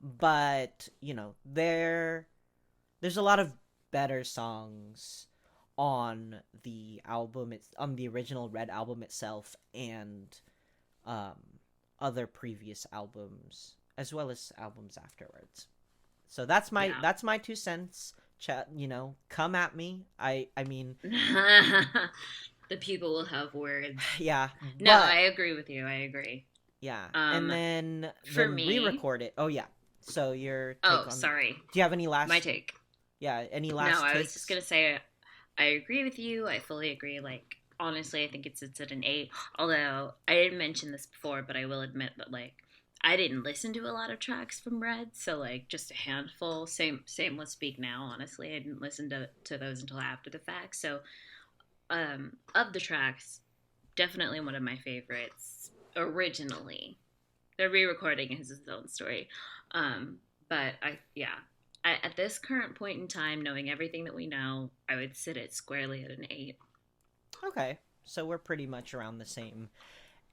but there's a lot of better songs on the album. It's on the original Red album itself, and um other previous albums, as well as albums afterwards. So Yeah. that's my 2 cents. Chat, come at me. I mean, The people will have words. yeah, No, but I agree with you. I agree. yeah, and Um, for then me, re-record it. Oh yeah. So your oh, take on? sorry, Do you have any my last? take. Yeah, any No, last I was just takes? gonna say I agree with you. I fully agree. Like honestly, I think it's at an 8. Although I didn't mention this before, but I will admit that like I didn't listen to a lot of tracks from Red, so like just a handful. Same with Speak Now. Honestly, I didn't listen to those until after the fact. So of the tracks, definitely one of my favorites originally. The re-recording is his own story, but at this current point in time, knowing everything that we know, I would sit it squarely at an 8. Okay, so we're pretty much around the same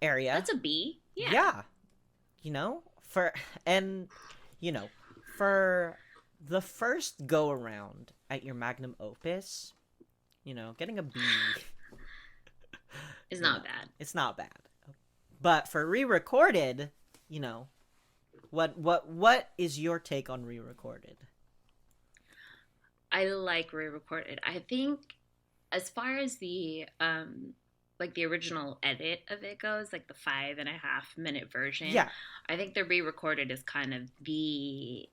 area. That's a B. Yeah. Yeah, for and you know for the first go around at your magnum opus, getting a B, Is you not know, bad. it's not bad. But for re-recorded, you know, what is your take on re-recorded? I like re-recorded. I think as far as the like the original edit of it goes, like the 5.5 minute version, Yeah. I think the re-recorded is kind of the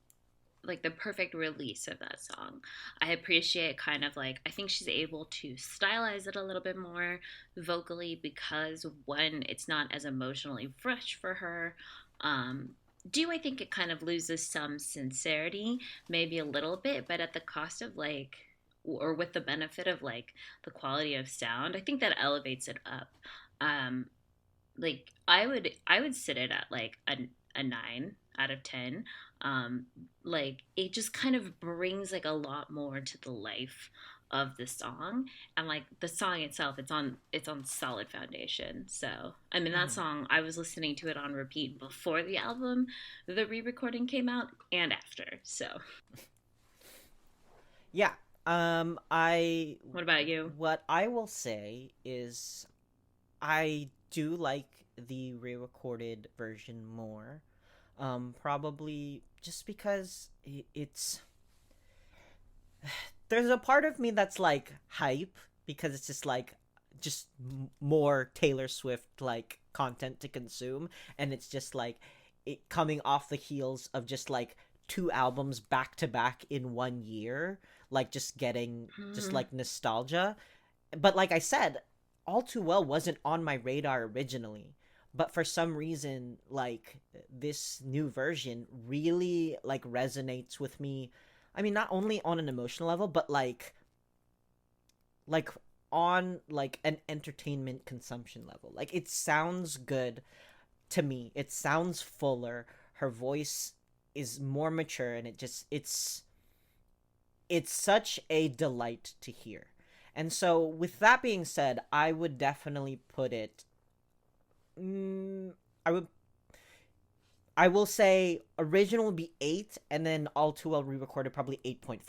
like the perfect release of that song. I appreciate kind of like I think she's able to stylize it a little bit more vocally because one, it's not as emotionally fresh for her. Um, do I think it kind of loses some sincerity, maybe a little bit, but at the cost of like or with the benefit of like the quality of sound, I think that elevates it up. Um, like I would sit it at like a 9 out of 10. um like it just kind of brings like a lot more to the life of the song, and like the song itself, it's on solid foundation. So I mean that Hmm. song, I was listening to it on repeat before the album, the re-recording came out, and after. So Yeah. I what about you? what I will say is I do like the re-recorded version more. Probably just because it's there's a part of me that's like hype, because it's just like more Taylor Swift like content to consume, and it's just like it coming off the heels of just like 2 albums back to back in 1 year, like just getting just Hmm. like nostalgia. But like I said, All Too Well wasn't on my radar originally, but for some reason like this new version really like resonates with me. I mean, not only on an emotional level, but like on like an entertainment consumption level. Like it sounds good to me. It sounds fuller. Her voice is more mature, and it's such a delight to hear. And so with that being said, I would definitely put it mm, I would I will say original would be 8, and then all too well re-recorded probably 8.5.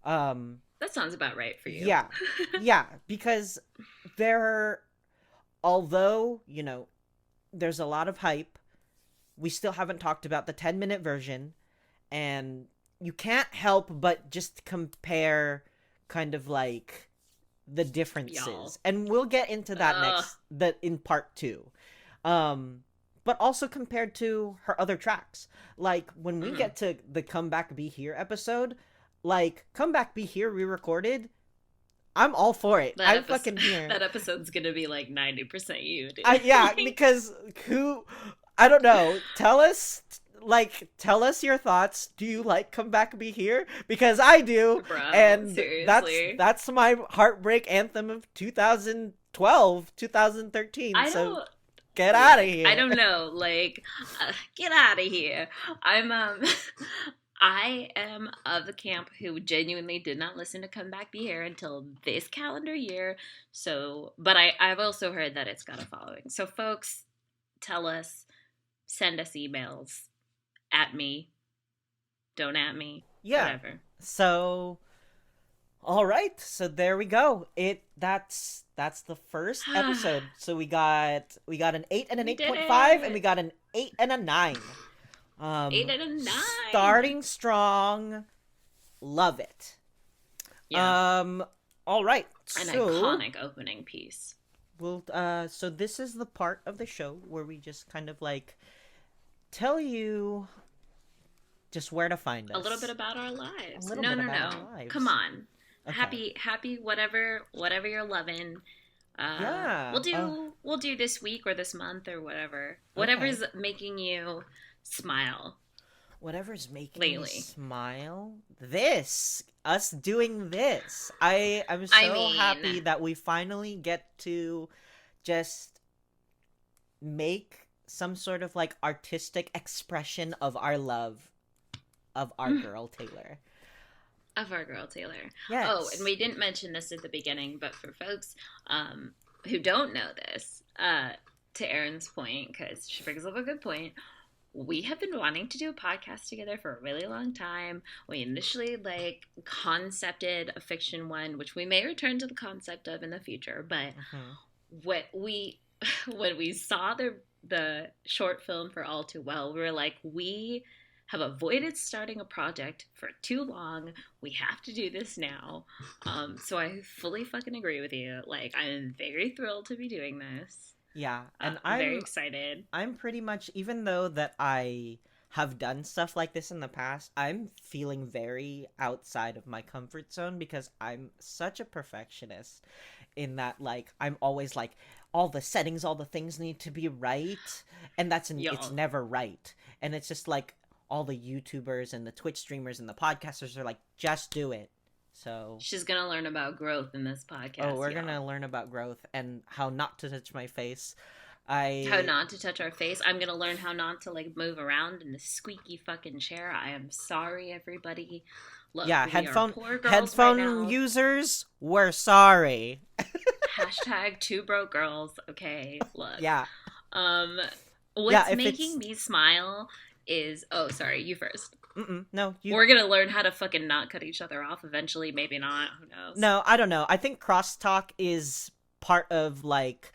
Um, That sounds about right for you. yeah, yeah, because there, although there's a lot of hype, we still haven't talked about the 10-minute version, and you can't help but just compare kind of like the Y'all. differences, and we'll get into that Ugh. next that in part 2. um but also compared to her other tracks, like when we Mhm. get to the Come Back Be Here episode, like Come Back Be Here re-recorded, I'm all for it. That I'm episode fucking here. that episode's gonna be like 90% you, dude. Yeah, because who, I don't know, tell us your thoughts. Do you like Come Back Be Here? Because I do, Bro, and seriously. that's my heartbreak anthem of 2012, 2013. I So don't get out of look, I here. don't know, get out of here. I'm I am of the camp who genuinely did not listen to Come Back Be Here until this calendar year. So, but I've also heard that it's got a following. So, folks, tell us, send us emails, at me, don't at me, Yeah. whatever. So all right. So there we go. That's the first episode. So we got an 8 and an We did 8.5, and we it. got an 8 and a 9. 8 and a 9. Starting strong. Love it. Yeah, Um all right. an So iconic opening piece. so this is the part of the show where we just kind of like tell you just where to find A little bit us. about our A lives. little No, bit no, about our no. Come lives. on. Okay. Happy, whatever you're loving. Yeah. We'll do this week or this month or whatever. Okay. Whatever's making you smile Whatever's making me lately. smile, this, us doing this, I'm I so mean, happy that we finally get to just make some sort of like artistic expression of our love of our girl Taylor. of our girl Taylor. Oh, and Yes. we didn't mention this at the beginning, but for folks who don't know this, to Erin's point, because she brings up a good point, we have been wanting to do a podcast together for a really long time. We initially like concepted a fiction one, which we may return to the concept of in the future. But Hmm. what we when we saw the short film for All Too Well, we were like, we have avoided starting a project for too long. We have to do this now. So I fully fucking agree with you. Like, I'm very thrilled to be doing this. Yeah, and Very excited. I'm pretty much, even though that I have done stuff like this in the past, I'm feeling very outside of my comfort zone because I'm such a perfectionist in that like I'm always like all the settings, all the things need to be right, and it's Y'all. never right. And it's just like all the YouTubers and the Twitch streamers and the podcasters are like just do it. So She's gonna learn about growth in this oh, podcast, we're y'all. gonna learn about growth and how not to touch my face. How I not to touch our face. I'm gonna learn how not to like move around in this squeaky fucking chair. I am sorry, everybody. Look, Yeah, we are headphone poor girls right headphone now. users, we're sorry. Hashtag two broke girls. Okay, look. Yeah. Um, Yeah, what's if making it's me smile is sorry, you first. no, you We're gonna learn how to fucking not cut each other off eventually. Maybe not. Who knows? no, I don't know. I think crosstalk is part of like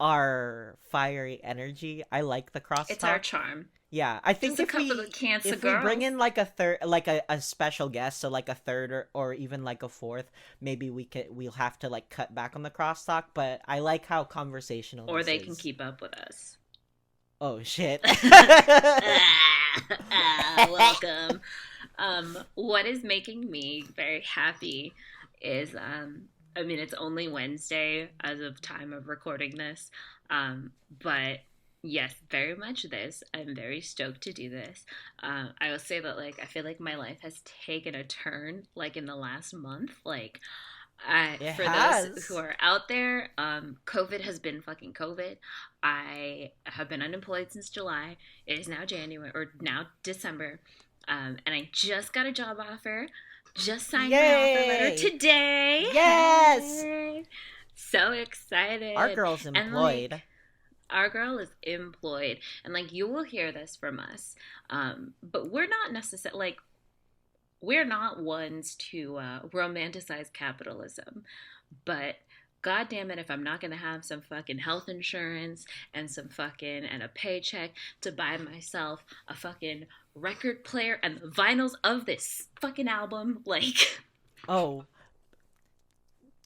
our fiery energy. I like the It's our crosstalk. charm. Yeah, I think Just a couple of cans of if we bring girls. in like a third, like a special guest, so like a third or even like a fourth, maybe we'll have to like cut back on the crosstalk. But I like how conversational Or this they can is. keep up with us. Oh shit. Welcome. What is making me very happy is, I mean, it's only Wednesday as of time of recording this, but yes, very much this. I'm very stoked to do this. I will say that, like, I feel like my life has taken a turn, like, in the last month. Like, It for those who has. are out there, COVID has been fucking COVID. I have been unemployed since July. It is now January or now December, and I just got a job offer. Just signed my offer letter Yay! today. Yes! Hey, so Our excited! girl's And like, employed. Our girl is employed, and like you will hear this from us. But we're not necessarily like we're not ones to romanticize capitalism, but god damn it if I'm not gonna have some fucking health insurance and some fucking and a paycheck to buy myself a fucking record player and the vinyls of this fucking album, like Oh,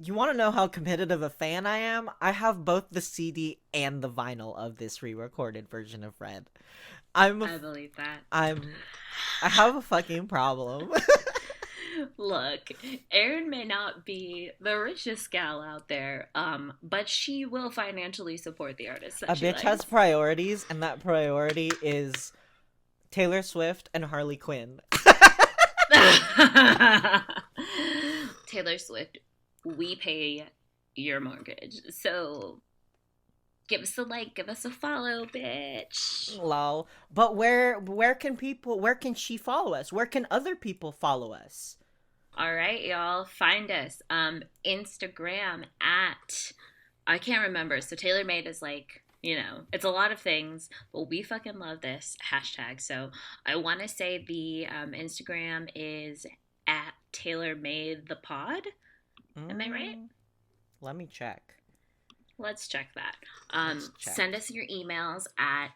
you want to know how competitive a fan I am? I have both the CD and the vinyl of this re-recorded version of Red. I'm a, I believe that. I'm I have a fucking problem. Look, Erin may not be the richest gal out there, but she will financially support the artists that A she bitch likes. has priorities, and that priority is Taylor Swift and Harley Quinn. Taylor Swift, we pay your mortgage. So give us a like, give us a follow, bitch. Lol. But where can she follow us? Where can other people follow us? All right, y'all, find us. Instagram at I can't remember. So Taylor Made is like, it's a lot of things, but we fucking love this hashtag. So I want to say the Instagram is at Taylor Made the Pod. Am I right? Mm, let me check. Let's check that. Let's check. Send us your emails at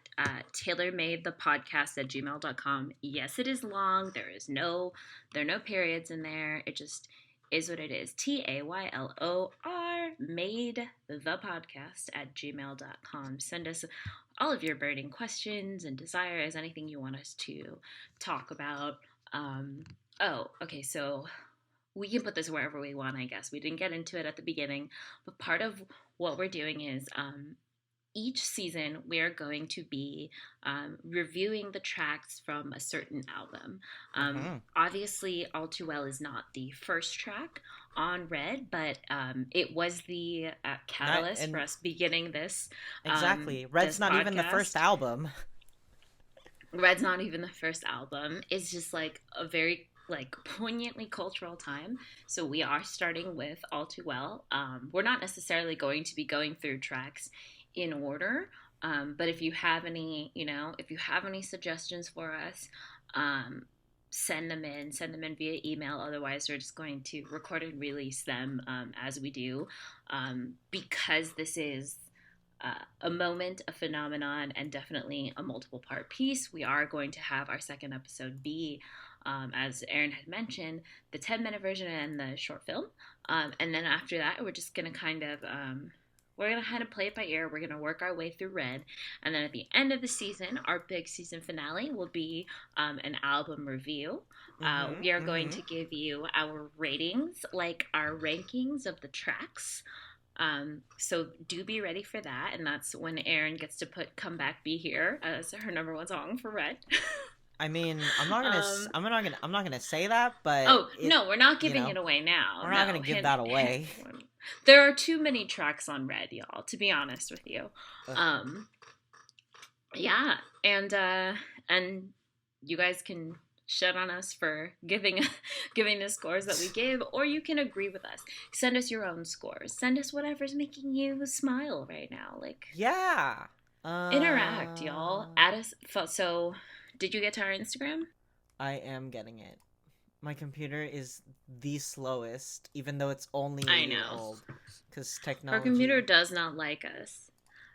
tailormadethepodcast@gmail.com. Yes, it is long. There are no periods in there. It just is what it is. TAYLOR made the podcast@gmail.com. Send us all of your burning questions and desires, anything you want us to talk about. Okay, so we can put this wherever we want, I guess. We didn't get into it at the beginning, but part of what we're doing is each season we are going to be reviewing the tracks from a certain album. Mm-hmm. Obviously, All Too Well is not the first track on Red, but it was the catalyst for us beginning Exactly. Red's this not even the podcast. first album. Red's not even the first album. It's just like a very like poignantly cultural time. So we are starting with All Too Well. We're not necessarily going to be going through tracks in order. But if you have any, if you have any suggestions for us, send them in. Send them in via email. Otherwise, we're just going to record and release them as we do, because this is a moment, a phenomenon, and definitely a multiple part piece. We are going to have our second episode be, as Erin had mentioned, the 10-minute version and the short film. And then after that, we're just going to play it by ear. We're going to work our way through Red. And then at the end of the season, our big season finale will be an album review. We are going to give you our ratings, like our rankings of the tracks. So do be ready for that, and that's when Erin gets to put "Come Back, Be Here" as her number one song for Red. I mean, I'm not gonna say that, but no, we're not giving it away now. We're not gonna give that away. There are too many tracks on Red, y'all. To be honest with you, yeah, and you guys can shit on us for giving the scores that we give, or you can agree with us. Send us your own scores. Send us whatever's making you smile right now. Like, yeah, interact, y'all. Add us. So, did you get to our Instagram? I am getting it. My computer is the slowest, even though it's only I a year know. old. Because technology. Our computer does not like us.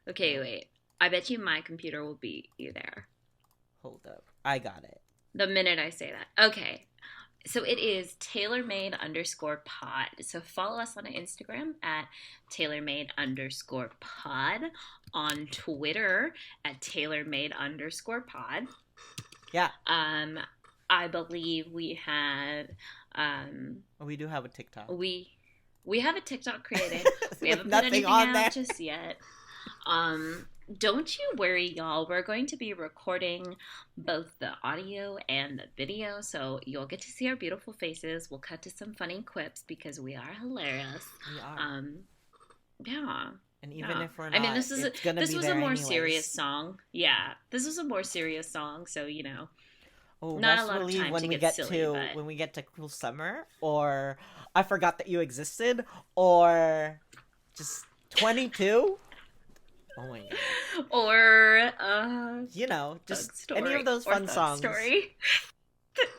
Okay, wait. I bet you my computer will beat you there. Hold up. I got it. The minute I say that. Okay. So it is TaylorMade_pod. So follow us on Instagram at TaylorMade_pod. On Twitter at TaylorMade_pod. Yeah. I believe we had We do have a TikTok. we have a TikTok created. We haven't put nothing anything on out there just yet. Don't you worry, y'all. We're going to be recording both the audio and the video, so you'll get to see our beautiful faces. We'll cut to some funny quips because we are hilarious. We are. Yeah. And even if we're not, I mean, this was a more anyways. serious song. Yeah, this was a more serious song, so Oh, not a best lot of believe time when to we get get silly, to but... when we get to Cruel Summer, or I Forgot That You Existed, or just 22. Oh my god. Or You know, just Thug any of Story. those Or fun Thug songs. Story.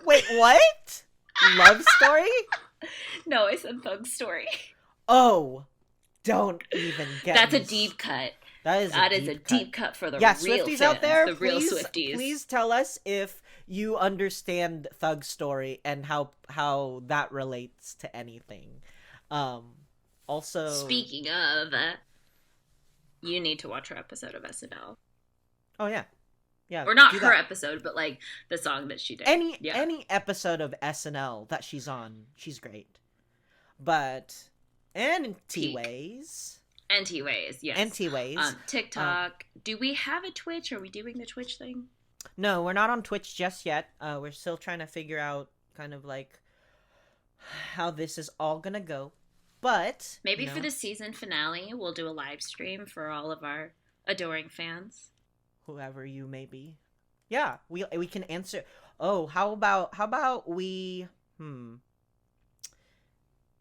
Wait, what? Love Story? No, I said Thug Story. Oh, don't even get That's a me. deep cut. That is a That is a deep cut. deep cut for the Yeah, real Swifties out fans, there, the real please Swifties. please tell us if you understand Thug Story and how that relates to anything. Um also, Speaking of, you need to watch her episode of SNL. oh yeah. Yeah, Or not do her that. episode, but like the song that she did. Any Yeah. any episode of SNL that she's on, she's great. But and T Peak. Ways. NT Ways, And yes. T Ways. TikTok. Do we have a Twitch? Are we doing the Twitch thing? No, we're not on Twitch just yet. We're still trying to figure out kind of like how this is all gonna go. But, Maybe for the season finale, we'll do a live stream for all of our adoring fans. whoever you may be. Yeah, we can answer. Oh, how about we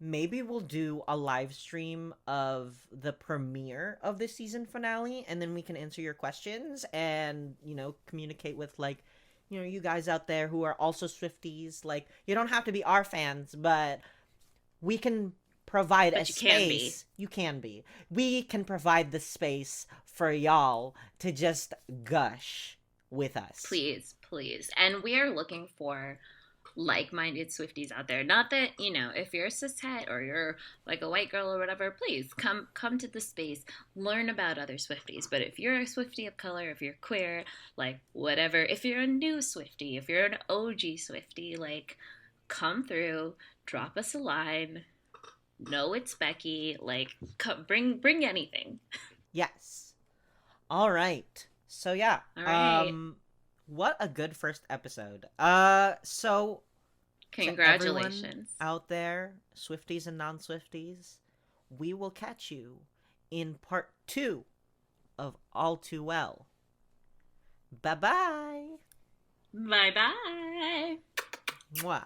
maybe we'll do a live stream of the premiere of the season finale, and then we can answer your questions and, communicate with, like, you guys out there who are also Swifties. Like, you don't have to be our fans, but we can provide But a you can be. space. You can be. We can provide the space for y'all to just gush with us. Please, please. And we are looking for like-minded Swifties out there. Not that, if you're a cishet or you're like a white girl or whatever, please come to the space, learn about other Swifties. But if you're a Swiftie of color, if you're queer, like whatever, if you're a new Swiftie, if you're an OG Swiftie, like come through, drop us a line. No, it's Becky. Like, bring anything. Yes. All right. So yeah. All right. What a good first episode. So to everyone Congratulations. out there, Swifties and non-Swifties, we will catch you in part 2 of All Too Well. Bye-bye. Bye bye. Mwah.